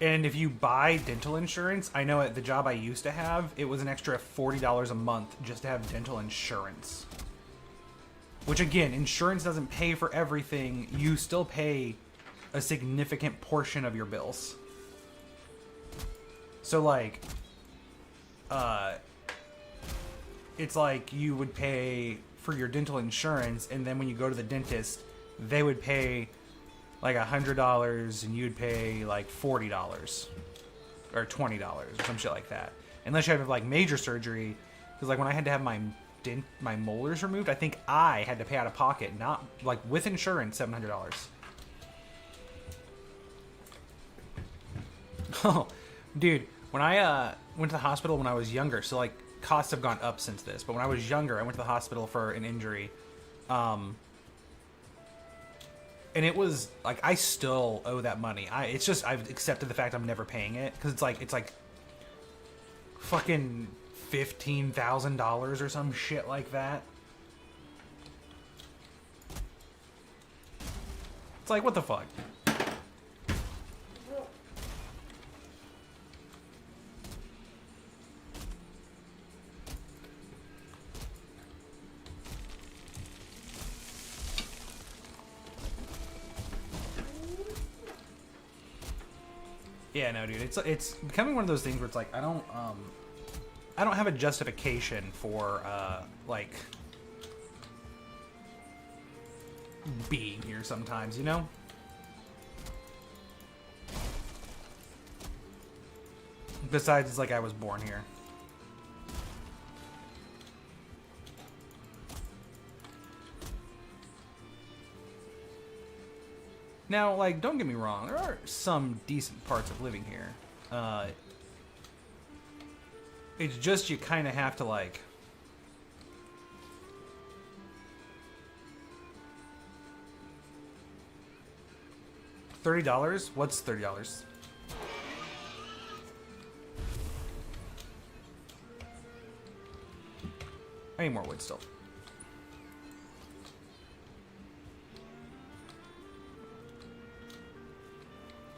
And if you buy dental insurance, I know at the job I used to have, it was an extra $40 a month just to have dental insurance. Which again, insurance doesn't pay for everything. You still pay a significant portion of your bills. So like, it's like you would pay for your dental insurance, and then when you go to the dentist, they would pay like $100 and you'd pay like $40 or $20 or some shit like that. Unless you have like major surgery, because like when I had to have my molars removed, I think I had to pay out of pocket, not like with insurance, $700. Oh, dude, when I went to the hospital when I was younger, so like costs have gone up since this, but when I was younger, I went to the hospital for an injury. And it was like I still owe that money. It's just I've accepted the fact I'm never paying it because it's like fucking $15,000 or some shit like that. It's like what the fuck. Yeah, no, dude. It's becoming one of those things where it's like I don't have a justification for like being here sometimes, you know? Besides, it's like I was born here. Now, like, don't get me wrong, there are some decent parts of living here. It's just you kind of have to, like... $30? What's $30? I need more wood still.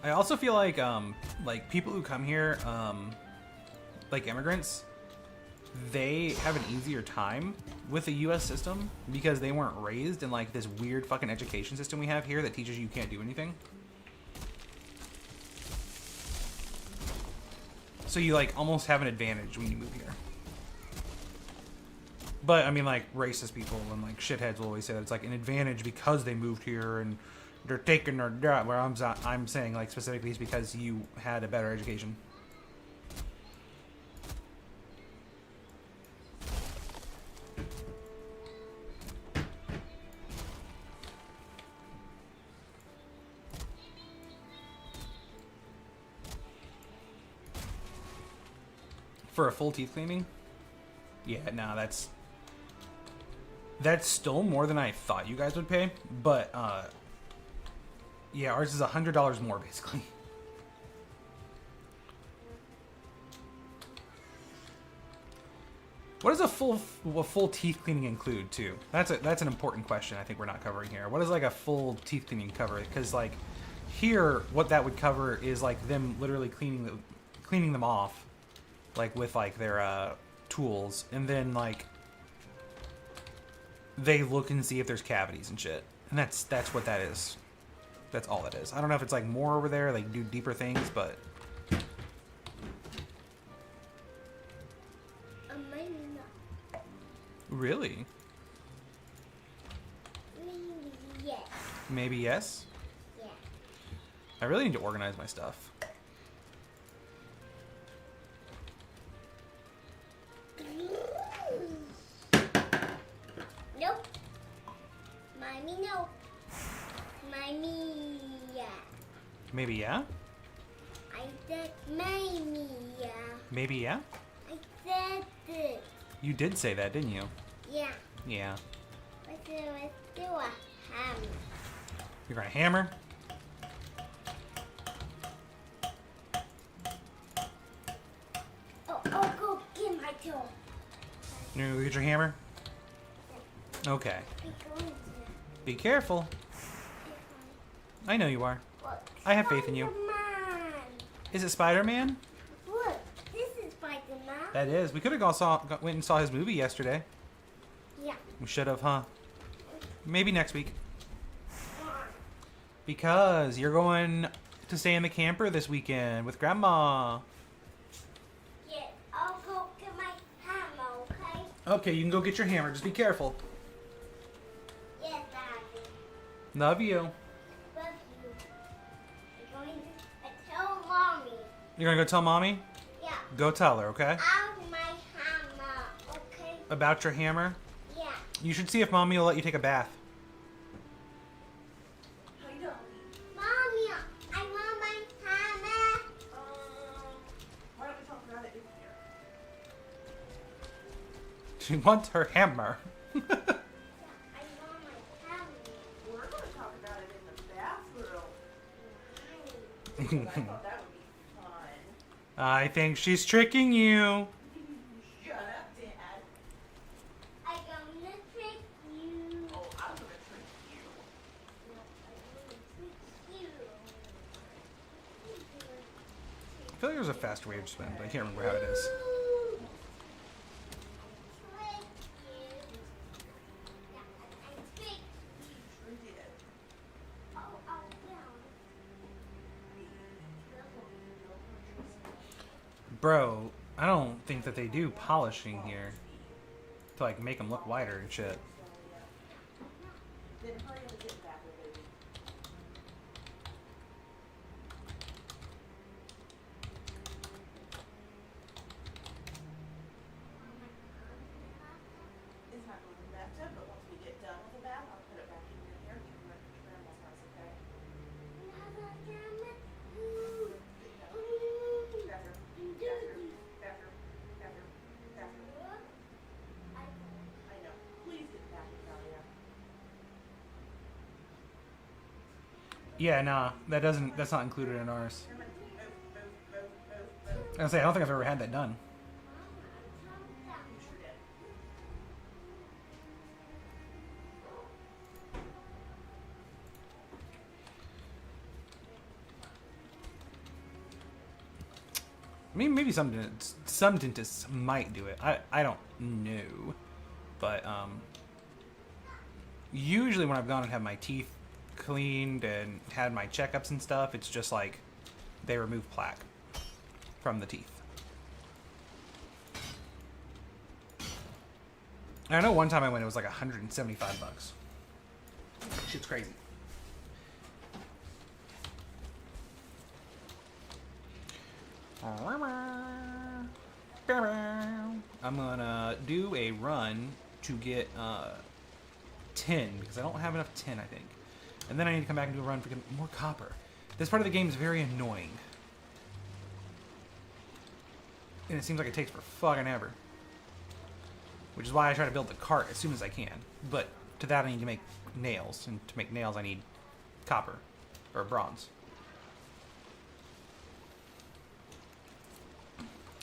I also feel like people who come here, like immigrants, they have an easier time with the U.S. system because they weren't raised in like this weird fucking education system we have here that teaches you can't do anything. So you like almost have an advantage when you move here. But I mean, like racist people and like shitheads will always say that it's like an advantage because they moved here and they're taking their job. Where I'm saying like specifically it's because you had a better education. For a full teeth cleaning? Yeah, no, that's still more than I thought you guys would pay, but yeah, ours is $100 more basically. What does a full teeth cleaning include too? That's an important question I think we're not covering here. What does like a full teeth cleaning cover? Because like here, what that would cover is like them literally cleaning them off, like with like their tools, and then like they look and see if there's cavities and shit, and that's what that is. That's all that is. I don't know if it's like more over there, like do deeper things, but maybe not. Really? Maybe yes. Maybe yes? Yeah. I really need to organize my stuff. Nope. Mommy, no. Mommy, yeah. Maybe yeah? I said mommy, yeah. Maybe yeah? I said it. You did say that, didn't you? Yeah. Yeah. Let's do a hammer. You're gonna hammer? Oh, go get my tool. You gonna go get your hammer? Okay. Be going to. Be careful. I know you are. What? I have faith in you. Come on. Is it Spider-Man? Look, this is Spider-Man. That is. We could have went and saw his movie yesterday. Yeah. We should have, huh? Maybe next week. Because you're going to stay in the camper this weekend with Grandma. Yeah, I'll go get my hammer, okay? Okay, you can go get your hammer. Just be careful. Yes, Daddy. Love you. Love you. I'm going to tell Mommy. You're going to go tell Mommy? Yeah. Go tell her, okay? Out my hammer, okay? About your hammer? Yeah. You should see if Mommy will let you take a bath. Mommy, I want my hammer. Why don't we talk about it in here? She wants her hammer. I want my hammer. We're going to talk about it in the bathroom. I thought that would be fun. I think she's tricking you. Shut up, Dad. I'm gonna trick you. Oh, I'm going to trick you. I feel like there's a faster way to spin, but I can't remember how it is. Sure did. Bro, I don't think that they do polishing here to like make them look whiter and shit. Then hurry up and get back with baby. It's not going in the bathtub, but once we get done with the bath, I'll put it back in your hair. You can run to Grandma's house, okay? Bathroom, bathroom, bathroom, bathroom, bathroom. I know. Please get back in Talia. Yeah, nah, that's not included in ours. Come on. Move. I was gonna say, I don't think I've ever had that done. You sure did. I mean, maybe some dentists might do it. I don't know, but usually when I've gone and had my teeth cleaned and had my checkups and stuff, it's just like they remove plaque from the teeth. And I know one time I went, it was like $175. Shit's crazy. I'm gonna do a run to get 10 because I don't have enough tin, I think. And then I need to come back and do a run for getting more copper. This part of the game is very annoying. And it seems like it takes for fucking ever. Which is why I try to build the cart as soon as I can. But to that I need to make nails. And to make nails I need copper. Or bronze.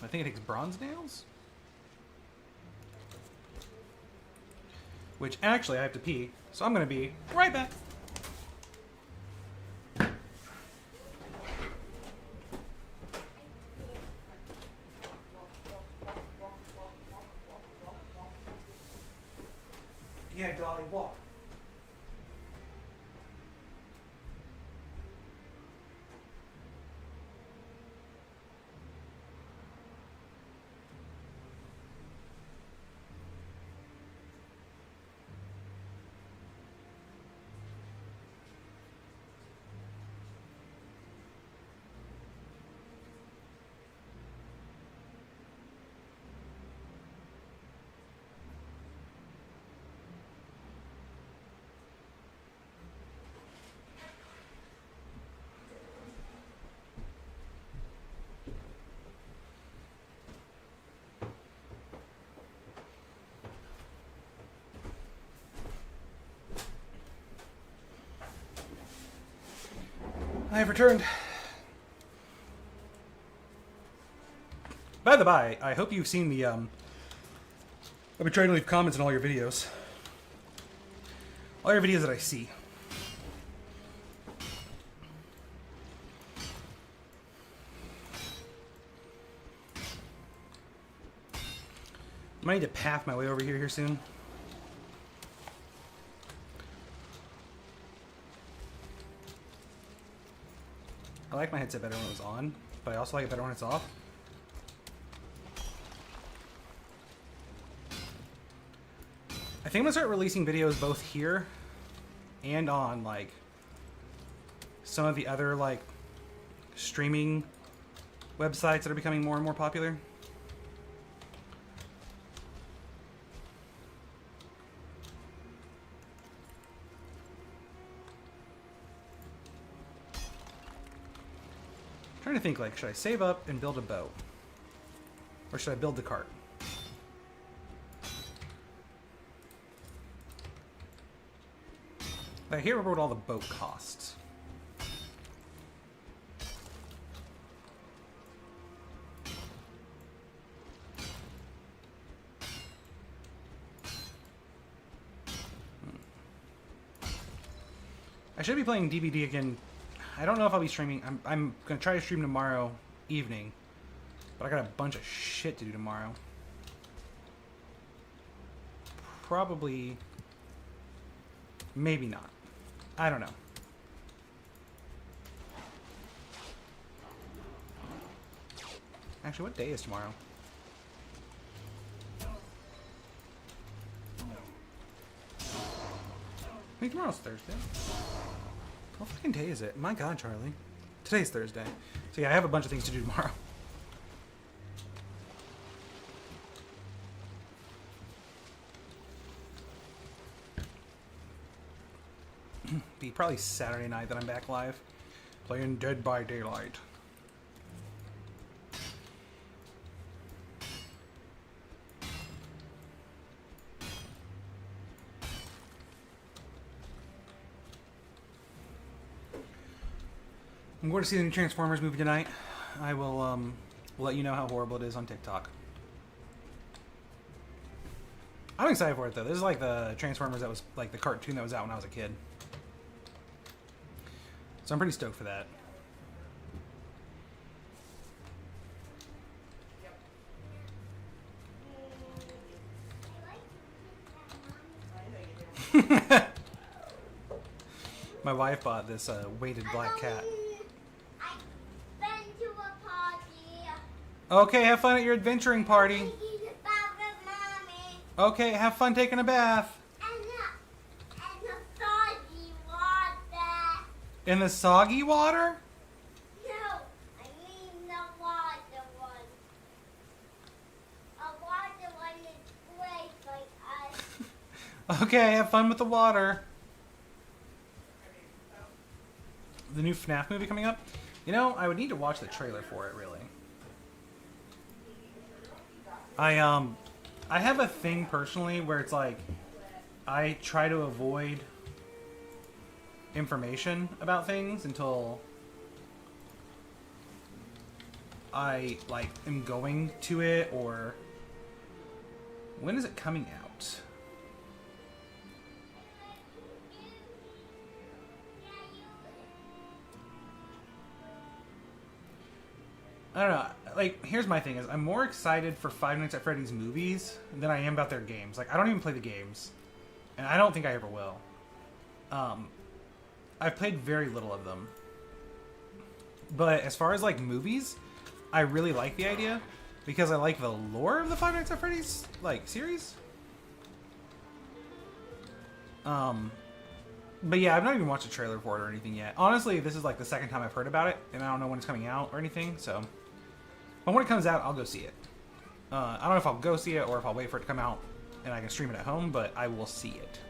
I think it takes bronze nails? Which actually I have to pee. So I'm gonna be right back. Yeah, Dolly, walk. I have returned. By the by, I hope you've seen the, I've been trying to leave comments on all your videos. All your videos that I see. might need to path my way over here soon. I like my headset better when it was on, but I also like it better when it's off. I think I'm gonna start releasing videos both here and on like some of the other like streaming websites that are becoming more and more popular. I'm trying to think, like, should I save up and build a boat? Or should I build the cart? I can't remember what all the boat costs. I should be playing DVD again. I don't know if I'll be streaming. I'm gonna try to stream tomorrow evening, but I got a bunch of shit to do tomorrow. Probably, maybe not. I don't know. Actually, what day is tomorrow? I think tomorrow's Thursday. What fucking day is it? My god, Charlie. Today's Thursday. So yeah, I have a bunch of things to do tomorrow. Be probably Saturday night that I'm back live. Playing Dead by Daylight. I'm going to see the new Transformers movie tonight. I will let you know how horrible it is on TikTok. I'm excited for it though. This is like the Transformers that was like the cartoon that was out when I was a kid. So I'm pretty stoked for that. My wife bought this weighted black cat. I've been to a party. Okay, have fun at your adventuring party. Taking a bath with Mommy. Okay, have fun taking a bath. And the soggy water. In the soggy water? No, I mean the water one. A water one is great like us. Okay, have fun with the water. The new FNAF movie coming up? You know, I would need to watch the trailer for it, really. I have a thing personally where it's like I try to avoid information about things until I like am going to it, or when is it coming out? I don't know. Like, here's my thing: is I'm more excited for Five Nights at Freddy's movies than I am about their games. Like, I don't even play the games, and I don't think I ever will. I've played very little of them, but as far as like movies, I really like the idea because I like the lore of the Five Nights at Freddy's like series. But yeah, I've not even watched a trailer for it or anything yet. Honestly, this is like the second time I've heard about it, and I don't know when it's coming out or anything, so... But when it comes out, I'll go see it. I don't know if I'll go see it or if I'll wait for it to come out and I can stream it at home, but I will see it.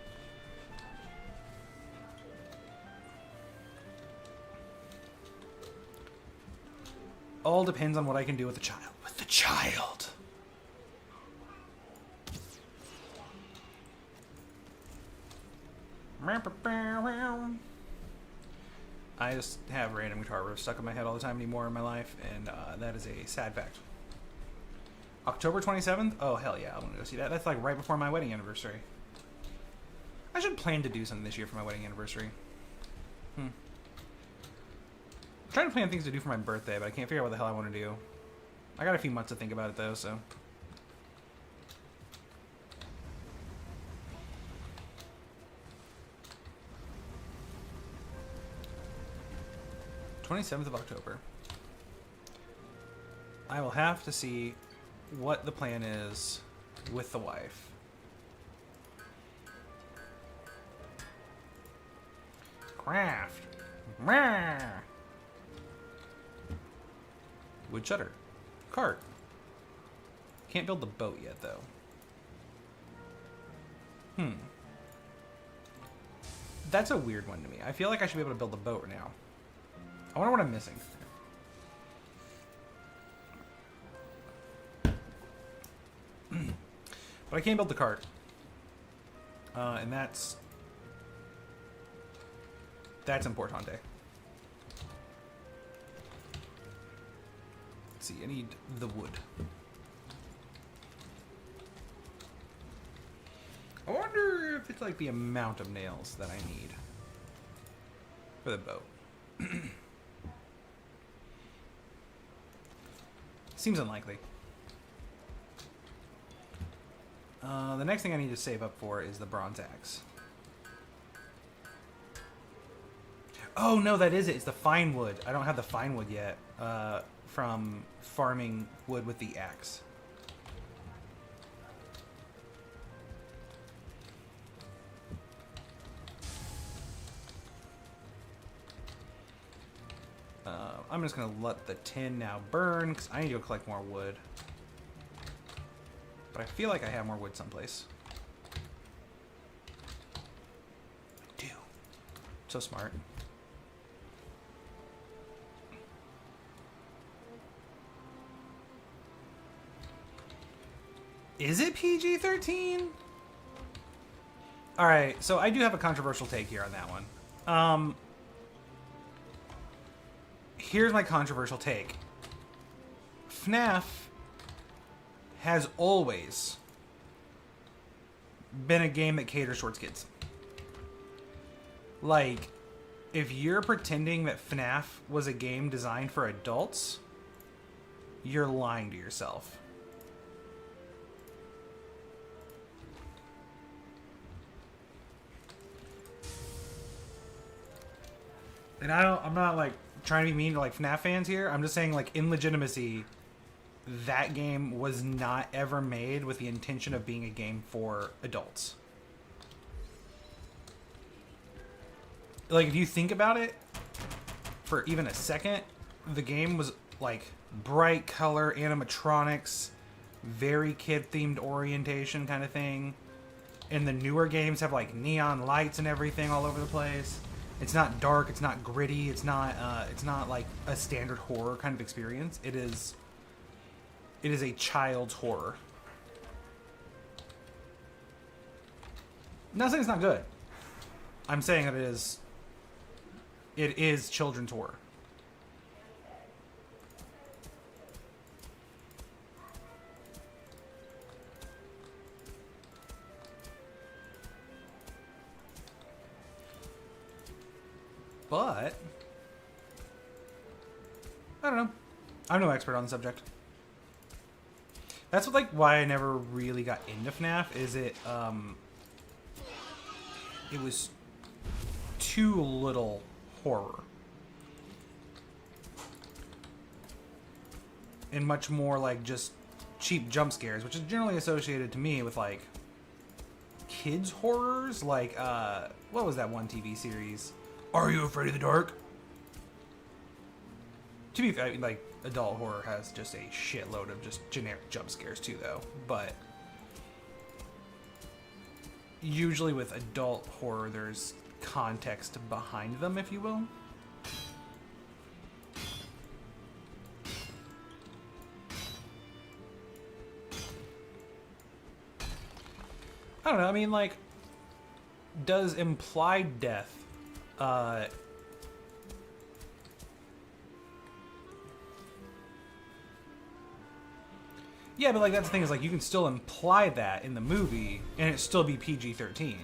All depends on what I can do with the child. With the child! I just have random guitar riffs stuck in my head all the time anymore in my life, and that is a sad fact. October 27th? Oh, hell yeah, I want to go see that. That's like right before my wedding anniversary. I should plan to do something this year for my wedding anniversary. I'm trying to plan things to do for my birthday, but I can't figure out what the hell I want to do. I got a few months to think about it, though, so... 27th of October. I will have to see what the plan is with the wife. Craft. Wood shutter. Cart. Can't build the boat yet, though. That's a weird one to me. I feel like I should be able to build the boat now. I wonder what I'm missing. But I can't build the cart. And that's importante. Let's see, I need the wood. I wonder if it's like the amount of nails that I need for the boat. Seems unlikely. The next thing I need to save up for is the bronze axe. Oh no, that is it. It's the fine wood. I don't have the fine wood yet from farming wood with the axe. I'm just going to let the tin now burn because I need to go collect more wood. But I feel like I have more wood someplace. I do. So smart. Is it PG-13? Alright, so I do have a controversial take here on that one. Here's my controversial take. FNAF has always been a game that caters towards kids. Like, if you're pretending that FNAF was a game designed for adults, you're lying to yourself. And I'm not like trying to be mean to like FNAF fans here. I'm just saying, like, in legitimacy, that game was not ever made with the intention of being a game for adults. Like, if you think about it for even a second, the game was like bright color animatronics, very kid-themed orientation kind of thing. And the newer games have like neon lights and everything all over the place. It's not dark, it's not gritty, it's not like a standard horror kind of experience. It is a child's horror. I'm not saying it's not good. I'm saying that it is children's horror. But I don't know. I'm no expert on the subject. That's what, like, why I never really got into FNAF. Is it was too little horror and much more like just cheap jump scares, which is generally associated to me with like kids horrors. Like what was that one TV series? Are You Afraid of the Dark? To be fair, like, adult horror has just a shitload of just generic jump scares too, though. But usually with adult horror, there's context behind them, if you will. I don't know. I mean, like, does implied death yeah, but like that's the thing is like you can still imply that in the movie and it still be PG-13.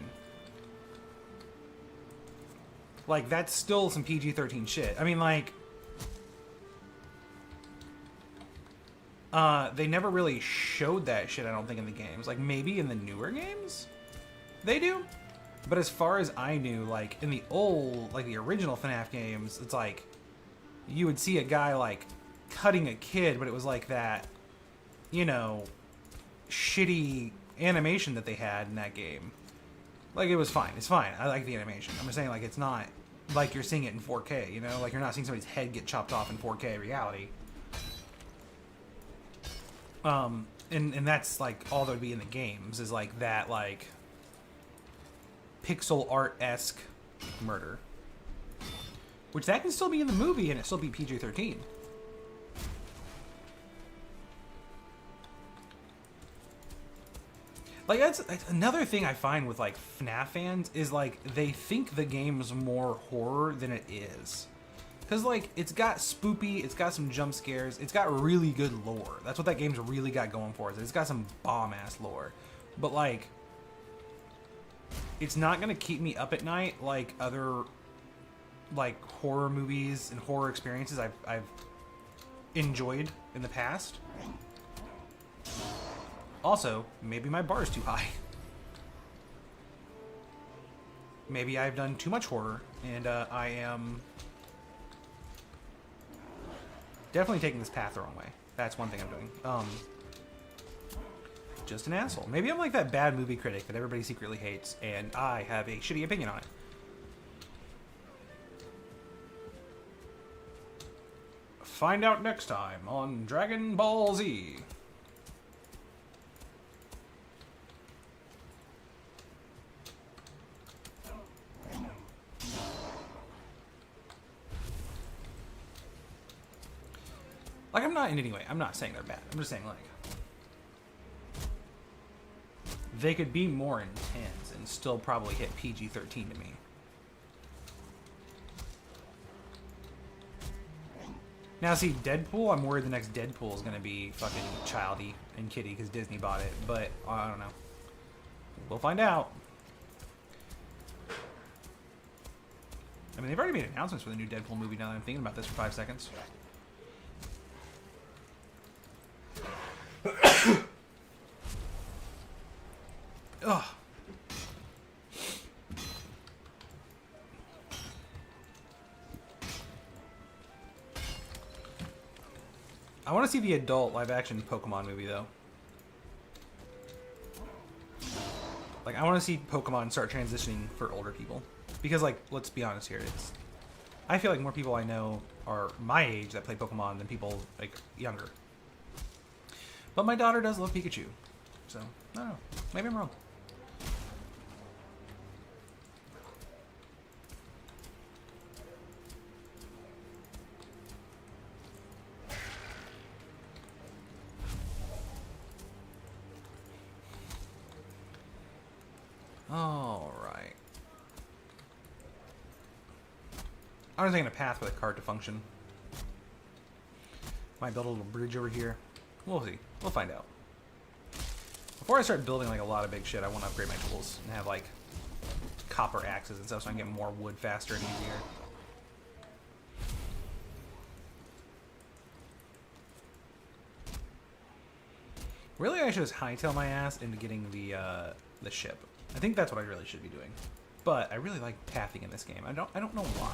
Like that's still some PG-13 shit. I mean, like they never really showed that shit, I don't think, in the games. Like maybe in the newer games they do. But as far as I knew, like in the old, like the original FNAF games, it's like you would see a guy like cutting a kid, but it was like that, you know, shitty animation that they had in that game. Like, it was fine. It's fine. I like the animation. I'm just saying, like, it's not like you're seeing it in 4K, you know? Like, you're not seeing somebody's head get chopped off in 4K reality. And that's, like, all that would be in the games is, like, that, like, pixel art-esque murder. Which that can still be in the movie and it still be PG-13. Like, that's another thing I find with, like, FNAF fans is, like, they think the game's more horror than it is. Because, like, it's got spoopy, it's got some jump scares, it's got really good lore. That's what that game's really got going for it. It's got some bomb-ass lore. But, like, it's not going to keep me up at night like other, like, horror movies and horror experiences I've enjoyed in the past. Also, maybe my bar is too high. Maybe I've done too much horror, and I am definitely taking this path the wrong way. That's one thing I'm doing. Just an asshole. Maybe I'm like that bad movie critic that everybody secretly hates, and I have a shitty opinion on it. Find out next time on Dragon Ball Z. Like, I'm not in any way. I'm not saying they're bad. I'm just saying, like, they could be more intense and still probably hit PG-13 to me. Now, see, Deadpool, I'm worried the next Deadpool is going to be fucking childy and kiddie because Disney bought it, but I don't know. We'll find out. I mean, they've already made announcements for the new Deadpool movie now that I'm thinking about this for 5 seconds. Ugh. I want to see the adult live-action Pokemon movie, though. Like, I want to see Pokemon start transitioning for older people. Because, like, let's be honest here, I feel like more people I know are my age that play Pokemon than people, like, younger. But my daughter does love Pikachu. So, I don't know. Maybe I'm wrong. Alright. I was thinking a path for the cart to function. Might build a little bridge over here. We'll see. We'll find out. Before I start building like a lot of big shit, I want to upgrade my tools and have like copper axes and stuff so I can get more wood faster and easier. Really, I should just hightail my ass into getting the ship. I think that's what I really should be doing. But I really like pathing in this game. I don't know why.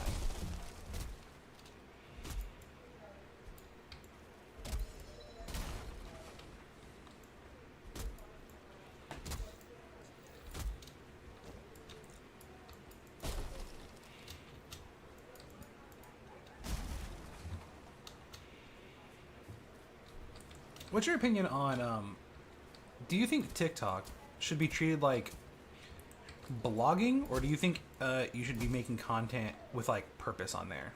What's your opinion on, do you think TikTok should be treated like blogging, or do you think you should be making content with, like, purpose on there?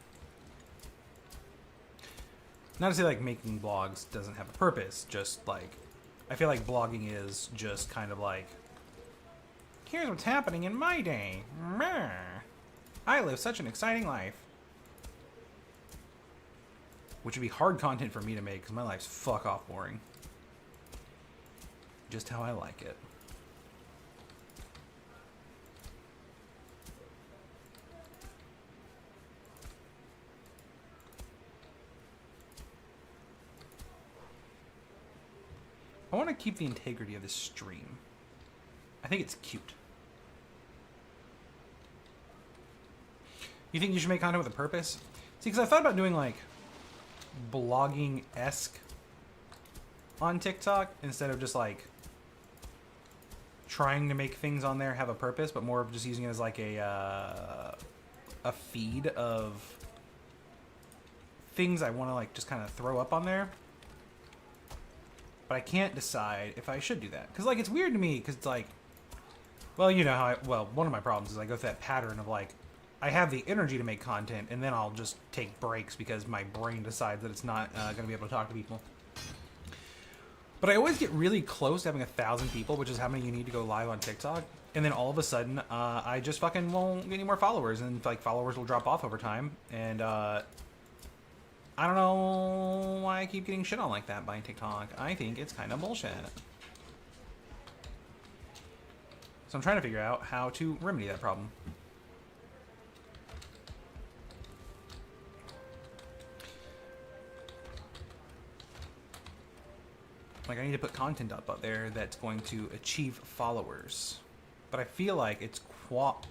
Not to say, like, making blogs doesn't have a purpose, just, like, I feel like blogging is just kind of like, here's what's happening in my day. Meh. I live such an exciting life. Which would be hard content for me to make, because my life's fuck off boring. Just how I like it. I want to keep the integrity of this stream. I think it's cute. You think you should make content with a purpose? See, because I thought about doing like blogging-esque on TikTok instead of just like trying to make things on there have a purpose, but more of just using it as like a feed of things I want to like just kind of throw up on there. But I can't decide if I should do that. Because like it's weird to me because it's like, well, you know how one of my problems is I go through that pattern of like, I have the energy to make content, and then I'll just take breaks because my brain decides that it's not going to be able to talk to people. But I always get really close to having 1,000 people, which is how many you need to go live on TikTok. And then all of a sudden, I just fucking won't get any more followers, and like followers will drop off over time. And I don't know why I keep getting shit on like that by TikTok. I think it's kind of bullshit. So I'm trying to figure out how to remedy that problem. Like, I need to put content up there that's going to achieve followers. But I feel like it's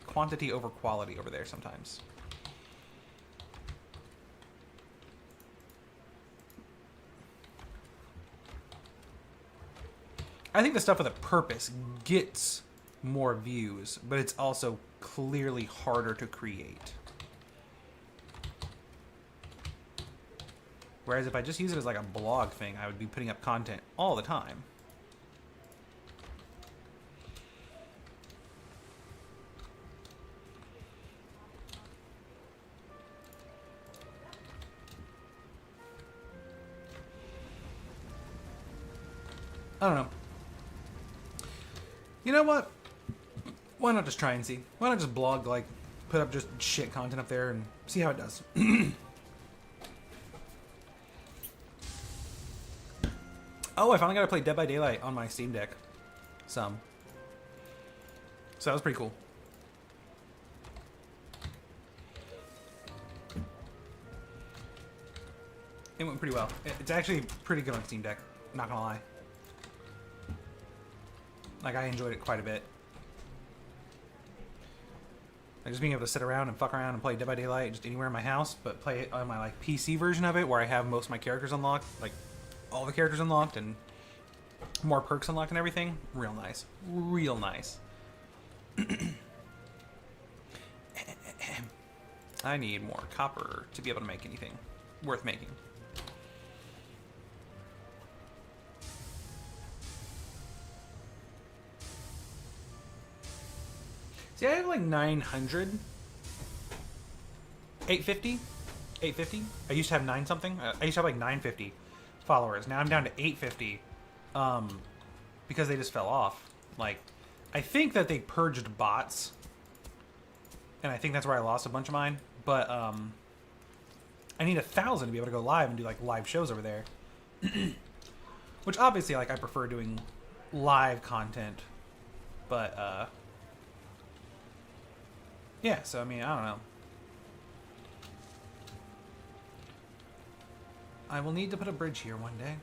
quantity over quality over there sometimes. I think the stuff with a purpose gets more views, but it's also clearly harder to create. Whereas if I just use it as like a blog thing, I would be putting up content all the time. I don't know. You know what? Why not just try and see? Why not just blog, like, put up just shit content up there and see how it does? Oh, I finally got to play Dead by Daylight on my Steam Deck. So that was pretty cool. It went pretty well. It's actually pretty good on Steam Deck, not gonna lie. Like, I enjoyed it quite a bit. Like, just being able to sit around and fuck around and play Dead by Daylight just anywhere in my house, but play it on my, like, PC version of it where I have most of my characters unlocked, like, all the characters unlocked and more perks unlocked and everything. Real nice. Real nice. I need more copper to be able to make anything worth making. See, I have like 900. 850? 850? I used to have 9 something. I used to have like 950 followers. Now I'm down to 850 because they just fell off. Like, I think that they purged bots, and I think that's where I lost a bunch of mine. But I need 1,000 to be able to go live and do like live shows over there. Which obviously, like, I prefer doing live content, but yeah, so I mean, I don't know. I will need to put a bridge here one day.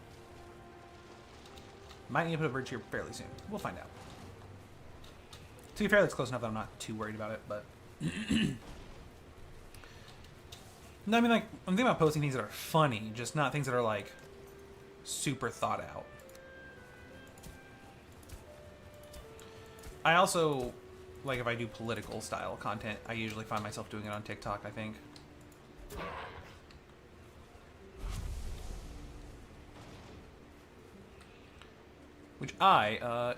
Might need to put a bridge here fairly soon. We'll find out. To be fair, that's close enough that I'm not too worried about it, but... No, I mean, like, I'm thinking about posting things that are funny, just not things that are, like, super thought out. I also... Like, if I do political style content, I usually find myself doing it on TikTok, I think. Which I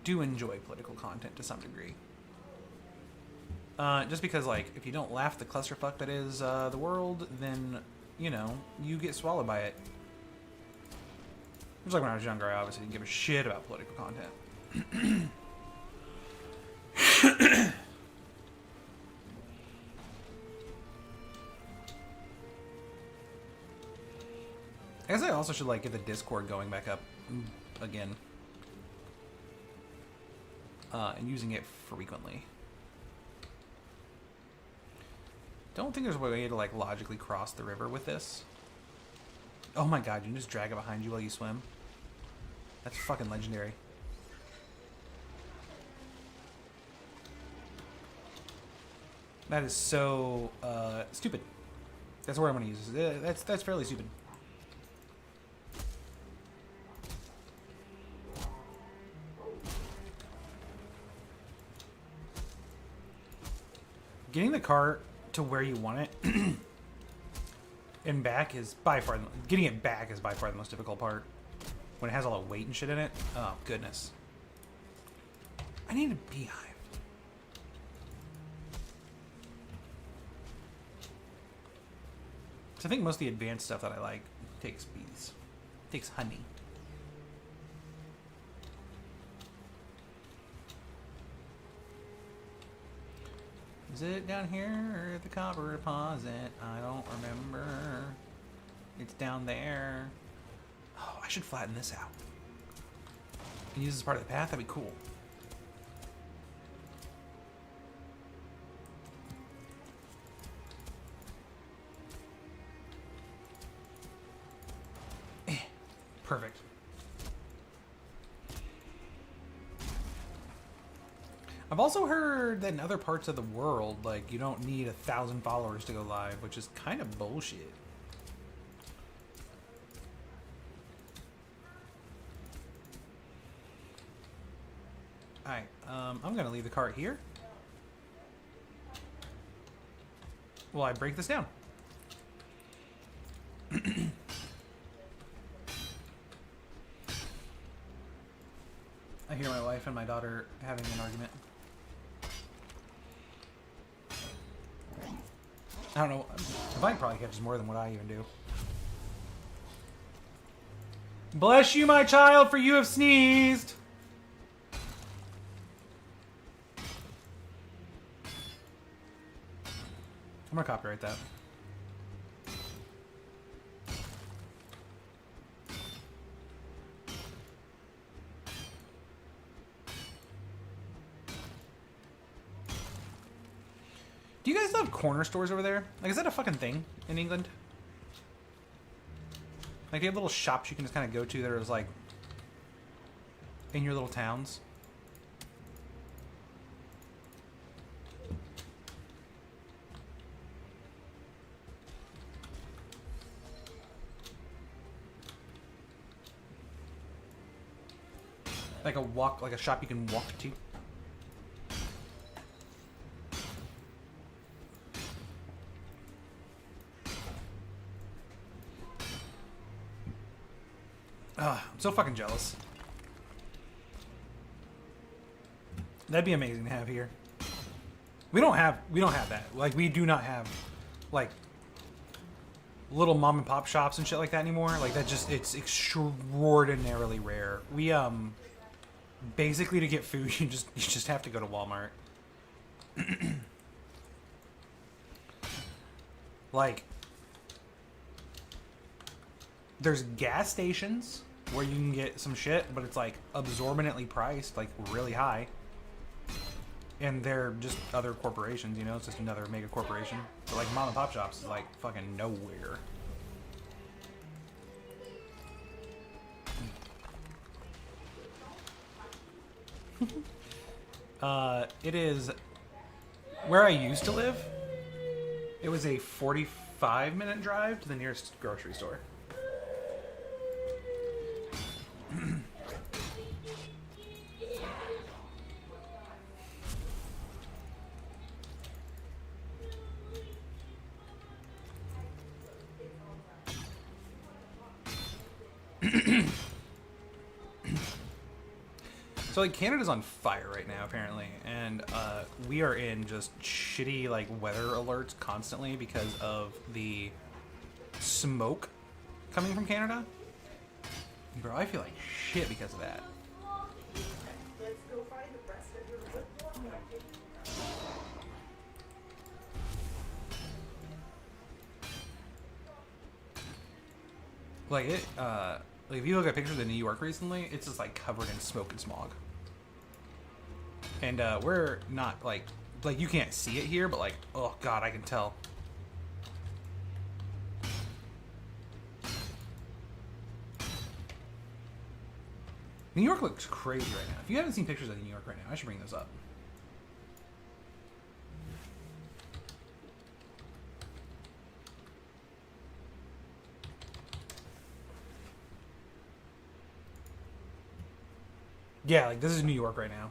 do enjoy political content to some degree. Just because, like, if you don't laugh the clusterfuck that is the world, then, you know, you get swallowed by it. Just like when I was younger, I obviously didn't give a shit about political content. I guess I also should, like, get the Discord going back up again. And using it frequently. Don't think there's a way to, like, logically cross the river with this. Oh my god, you can just drag it behind you while you swim. That's fucking legendary. That is so, stupid. That's where I'm going to use this. That's fairly stupid. Getting the car to where you want it and back is by far... Getting it back is by far the most difficult part. When it has all the weight and shit in it. Oh, goodness. I need a beehive. So I think most of the advanced stuff that I like takes bees. Takes honey. Is it down here at the copper deposit? I don't remember. It's down there. Oh, I should flatten this out. And use this as part of the path? That'd be cool. Perfect. I've also heard that in other parts of the world, like, you don't need 1,000 followers to go live, which is kind of bullshit. Alright, I'm gonna leave the cart here. Will I break this down? I hear my wife and my daughter having an argument. I don't know. The bike probably catches more than what I even do. Bless you, my child, for you have sneezed. I'm gonna copyright that. Do you guys have corner stores over there? Like, is that a fucking thing in England? Like, do you have little shops you can just kind of go to that are like in your little towns? Like like a shop you can walk to. I'm so fucking jealous. That'd be amazing to have here. We don't have that. Like, we do not have like little mom and pop shops and shit like that anymore. Like, that just, it's extraordinarily rare. We basically, to get food, you just have to go to Walmart. Like, there's gas stations where you can get some shit, but it's like absorbently priced, like really high. And they're just other corporations, you know? It's just another mega corporation. But like mom and pop shops is like fucking nowhere. It is where I used to live. It was a 45-minute drive to the nearest grocery store. So like Canada's on fire right now apparently, and we are in just shitty like weather alerts constantly because of the smoke coming from Canada. Bro, I feel like shit because of that. Let's go find the rest of your lip gloss. Like it, like if you look at pictures of New York recently, it's just like covered in smoke and smog. And we're not like you can't see it here, but like, oh god, I can tell. New York looks crazy right now. If you haven't seen pictures of New York right now, I should bring those up. Yeah, like this is New York right now.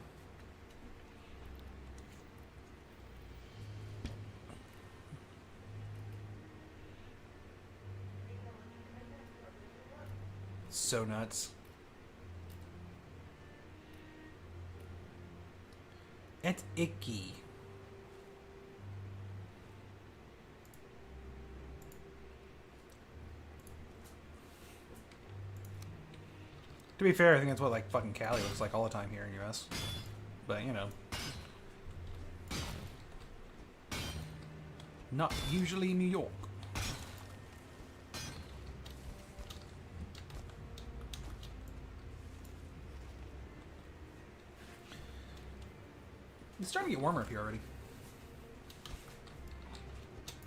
So nuts. It's icky. To be fair, I think that's what like fucking Cali looks like all the time here in US. But you know. Not usually New York. It's starting to get warmer up here already.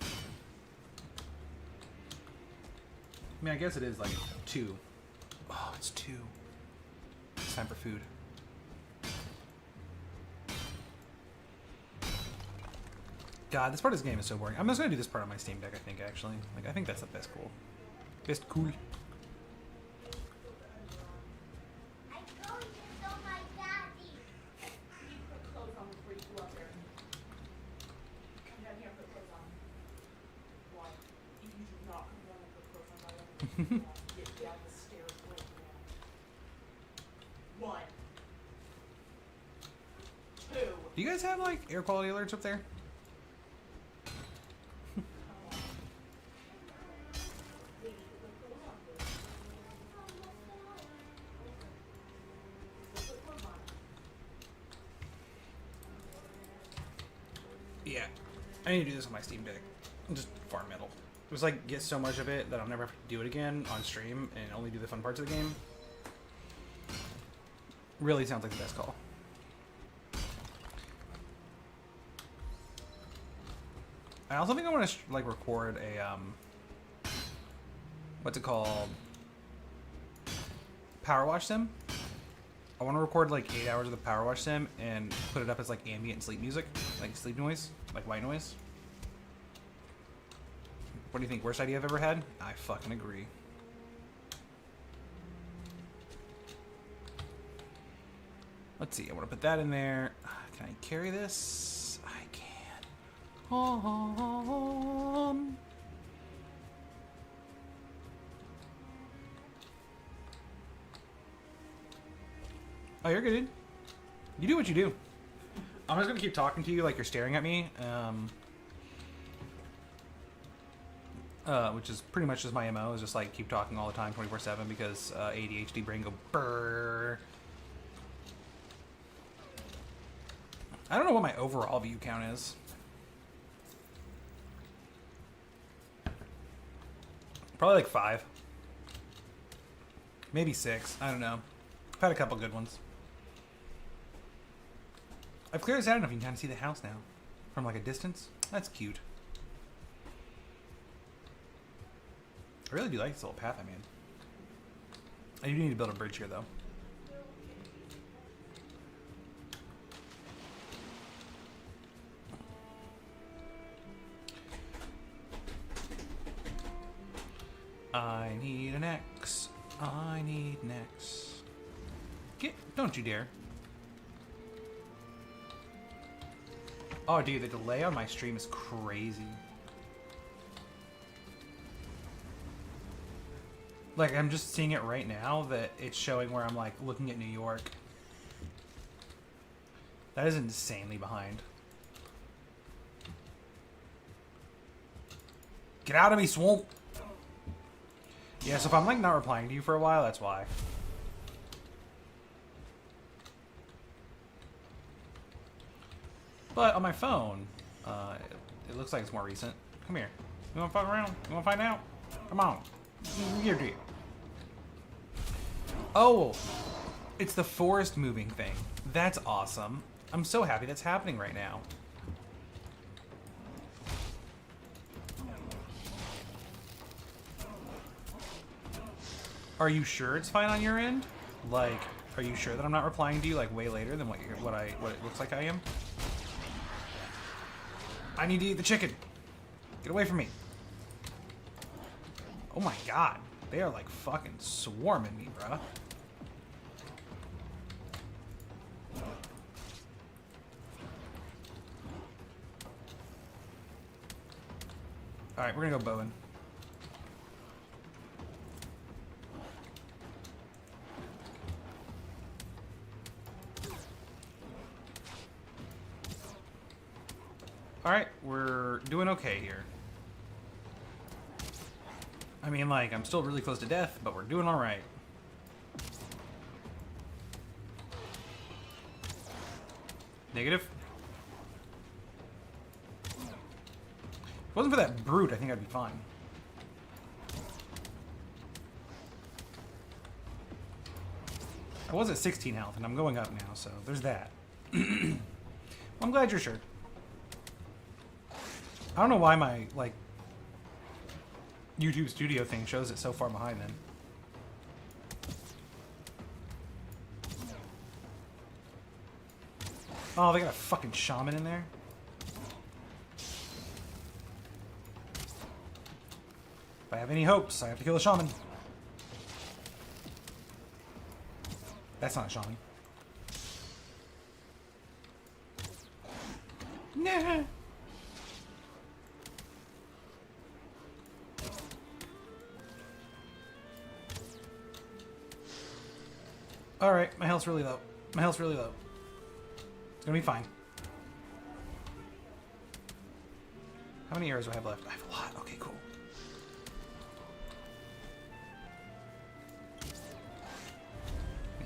I mean, I guess it is like 2. Oh, it's 2. It's time for food. God, this part of this game is so boring. I'm just gonna do this part on my Steam Deck, I think, actually. Like, I think that's the best cool. Best cool. I told you so, my daddy. You put clothes on before you go up there. Come down here and put clothes on. Why? You do not come down and put clothes on by the Get down the stairs right now. 1. 2. Do you guys have, like, air quality alerts up there? Yeah, I need to do this on my Steam Deck. Just farm metal. It was like get so much of it that I'll never have to do it again on stream and only do the fun parts of the game. Really sounds like the best call. I also think I want to like record a what's it called? Power wash sim. I want to record like 8 hours of the power wash sim and put it up as like ambient sleep music, like sleep noise, like white noise. What do you think? Worst idea I've ever had? I fucking agree. Let's see. I want to put that in there. Can I carry this? I can. Oh, you're good, dude. You do what you do. I'm just gonna keep talking to you like you're staring at me, which is pretty much just my MO, is just like keep talking all the time 24/7 because ADHD brain go brrr. I don't know what my overall view count is. Probably like 5. Maybe 6. I don't know. I've had a couple good ones. I've cleared this out enough you can kind of see the house now. From like a distance. That's cute. I really do like this little path I made. I do need to build a bridge here though. I need an X. I need an X. Don't you dare. Oh, dude, the delay on my stream is crazy. Like, I'm just seeing it right now that it's showing where I'm, like, looking at New York. That is insanely behind. Get out of me, swamp! Yeah, so if I'm, like, not replying to you for a while, that's why. But on my phone, it looks like it's more recent. Come here. You wanna fuck around? You wanna find out? Come on. Here, dude. Oh, it's the forest moving thing. That's awesome. I'm so happy that's happening right now. Are you sure it's fine on your end? Like, are you sure that I'm not replying to you like way later than what it looks like I am? I need to eat the chicken. Get away from me. Oh my god. They are like fucking swarming me, bruh. Alright, we're gonna go Bowen. Alright, we're doing okay here. I mean, like, I'm still really close to death, but we're doing alright. Negative. If it wasn't for that brute, I think I'd be fine. I was at 16 health, and I'm going up now, so there's that. Well, I'm glad you're sure. I don't know why my, like, YouTube studio thing shows it so far behind then. Oh, they got a fucking shaman in there? If I have any hopes, I have to kill the shaman. That's not a shaman. Nah. Alright, my health's really low. My health's really low. It's gonna be fine. How many arrows do I have left? I have a lot. Okay, cool.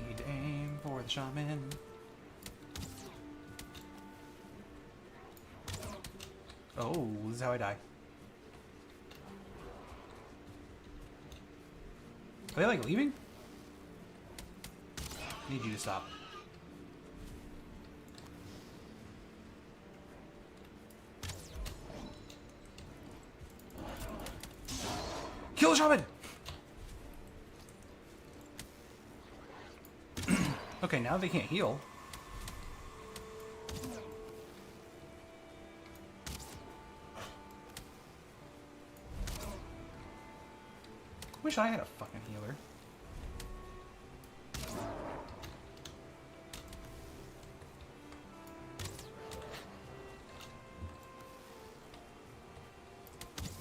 Need to aim for the shaman. Oh, this is how I die. Are they like leaving? I need you to stop. Kill the shaman! Okay, now they can't heal. Wish I had a fucking healer.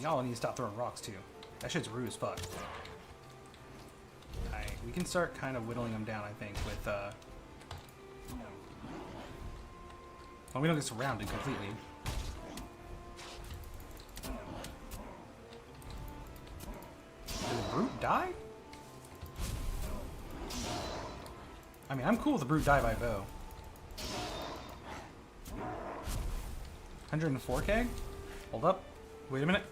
Y'all need to stop throwing rocks too. That shit's rude as fuck. Alright, we can start kind of whittling them down, I think, with well, we don't get surrounded completely. Did the brute die? I mean, I'm cool with the brute die by bow. 104k? Hold up. Wait a minute.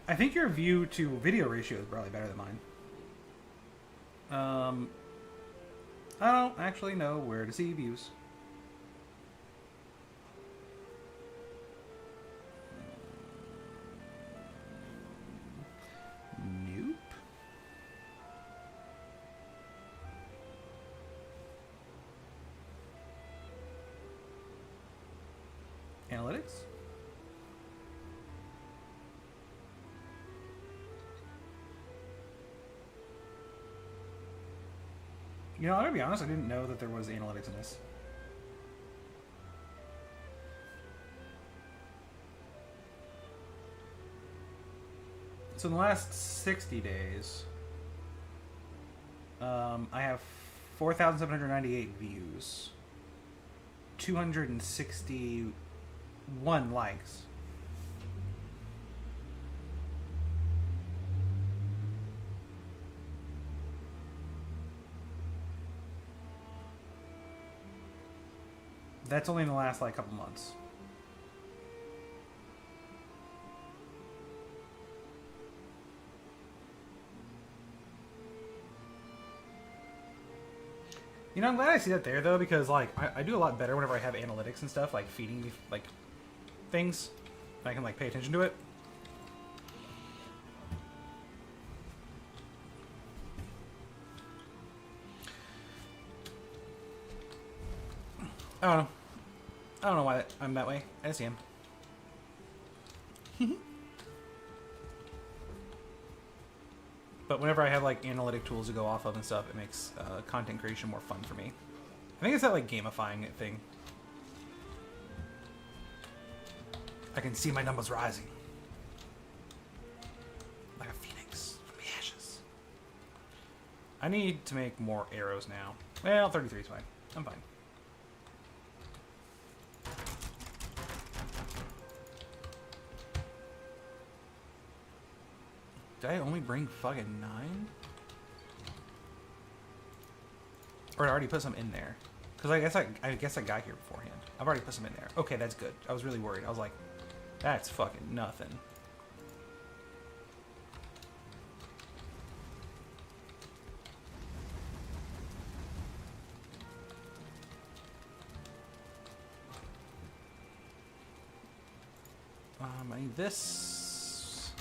I think your view to video ratio is probably better than mine. I don't actually know where to see views. Nope. Analytics? You know, I'm gonna be honest, I didn't know that there was analytics in this. So in the last 60 days, I have 4,798 views, 261 likes. That's only in the last, like, couple months. You know, I'm glad I see that there, though, because, like, I do a lot better whenever I have analytics and stuff, like, feeding me, like, things. I can, like, pay attention to it. I don't know. I don't know why I'm that way. I just am. But whenever I have like analytic tools to go off of and stuff, it makes content creation more fun for me. I think it's that like gamifying it thing. I can see my numbers rising. Like a phoenix from the ashes. I need to make more arrows now. Well, 33 is fine. I'm fine. Did I only bring fucking 9? Or I already put some in there. Because I guess I got here beforehand. I've already put some in there. Okay, that's good. I was really worried. I was like, that's fucking nothing. I need this.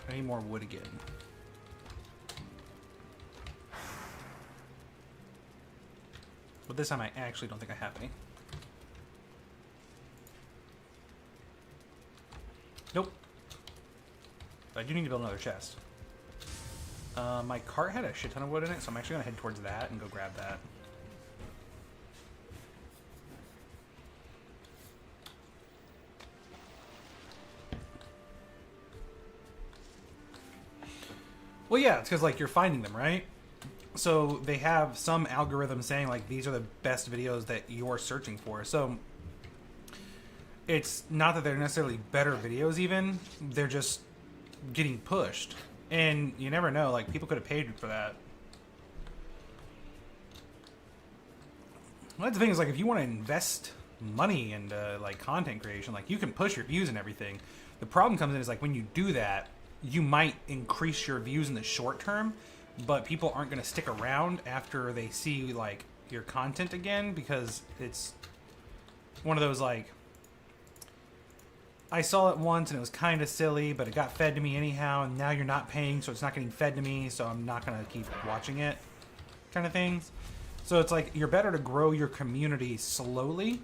I need more wood again. But this time I actually don't think I have any. Nope. But I do need to build another chest. My cart had a shit ton of wood in it, so I'm actually going to head towards that and go grab that. Well, yeah, it's because, like, you're finding them, right? So they have some algorithm saying, like, these are the best videos that you're searching for. So it's not that they're necessarily better videos even. They're just getting pushed. And you never know. Like, people could have paid for that. Well, that's the thing is, like, if you want to invest money into, like, content creation, like, you can push your views and everything. The problem comes in is, like, when you do that, you might increase your views in the short term, but people aren't going to stick around after they see, like, your content again, because it's one of those, like, I saw it once and it was kind of silly, but it got fed to me anyhow, and now you're not paying, so it's not getting fed to me, so I'm not going to keep watching it, kind of things. So it's like, you're better to grow your community slowly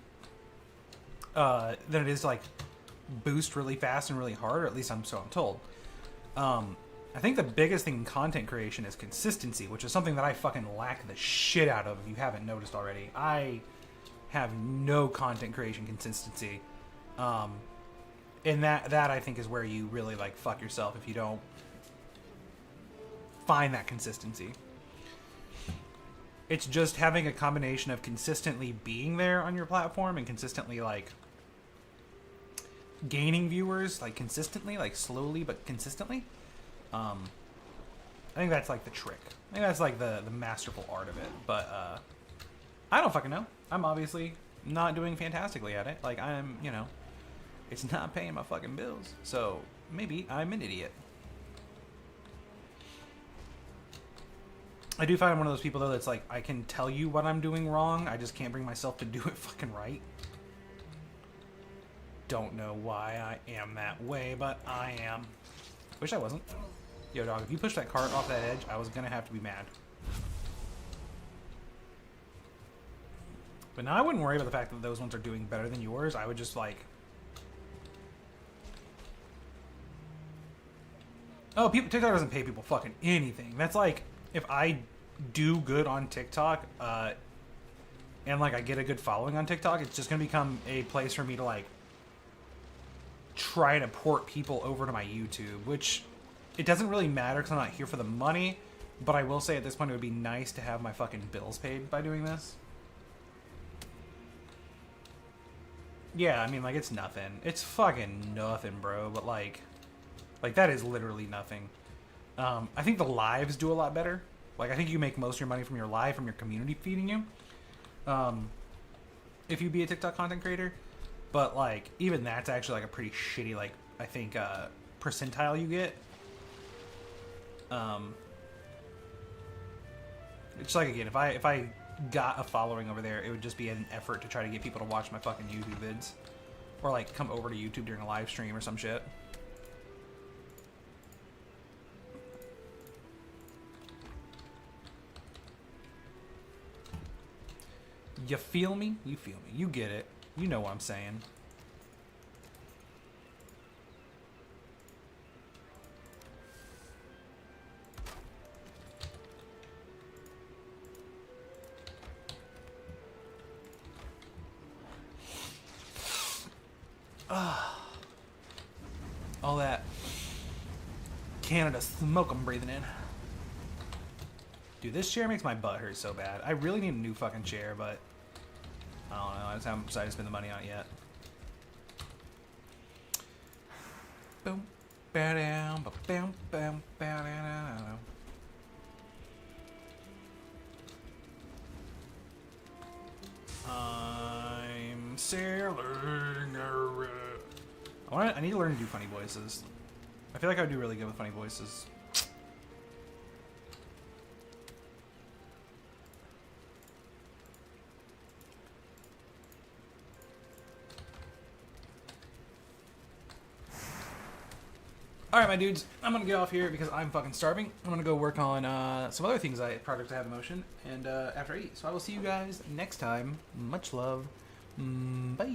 than it is, like, boost really fast and really hard, or at least I'm told. I think the biggest thing in content creation is consistency, which is something that I fucking lack the shit out of, if you haven't noticed already. I have no content creation consistency. And that I think is where you really, like, fuck yourself if you don't find that consistency. It's just having a combination of consistently being there on your platform and consistently, like, gaining viewers, like, consistently, like, slowly but consistently. I think that's, like, the trick. I think that's, like, the masterful art of it. But I don't fucking know. I'm obviously not doing fantastically at it. Like, I'm, you know, it's not paying my fucking bills. So maybe I'm an idiot. I do find I'm one of those people, though, that's like, I can tell you what I'm doing wrong. I just can't bring myself to do it fucking right. Don't know why I am that way, but I am. Wish I wasn't. Yo, dog, if you push that cart off that edge, I was gonna have to be mad. But now I wouldn't worry about the fact that those ones are doing better than yours. I would just, like... Oh, TikTok doesn't pay people fucking anything. That's like, if I do good on TikTok, and, like, I get a good following on TikTok, it's just gonna become a place for me to, like, try to port people over to my YouTube, which it doesn't really matter because I'm not here for the money, but I will say at this point it would be nice to have my fucking bills paid by doing this. Yeah, I mean, like, it's nothing. It's fucking nothing, bro, but, like that is literally nothing. I think the lives do a lot better. Like, I think you make most of your money from your live, from your community feeding you. If you be a TikTok content creator. But, like, even that's actually, like, a pretty shitty, like, I think, percentile you get. It's like, again, if I got a following over there, it would just be an effort to try to get people to watch my fucking YouTube vids. Or, like, come over to YouTube during a live stream or some shit. You feel me? You feel me. You get it. You know what I'm saying. All that Canada smoke I'm breathing in. Dude, this chair makes my butt hurt so bad. I really need a new fucking chair, but I don't know. I just haven't decided to spend the money on it yet. Boom. Ba-dam, ba-bam, bam, ba-da-da-da-da. I'm sailing. I need to learn to do funny voices. I feel like I would do really good with funny voices. Alright, my dudes, I'm gonna get off here because I'm fucking starving. I'm gonna go work on some other projects I have in motion, and after I eat. So I will see you guys next time. Much love. Bye.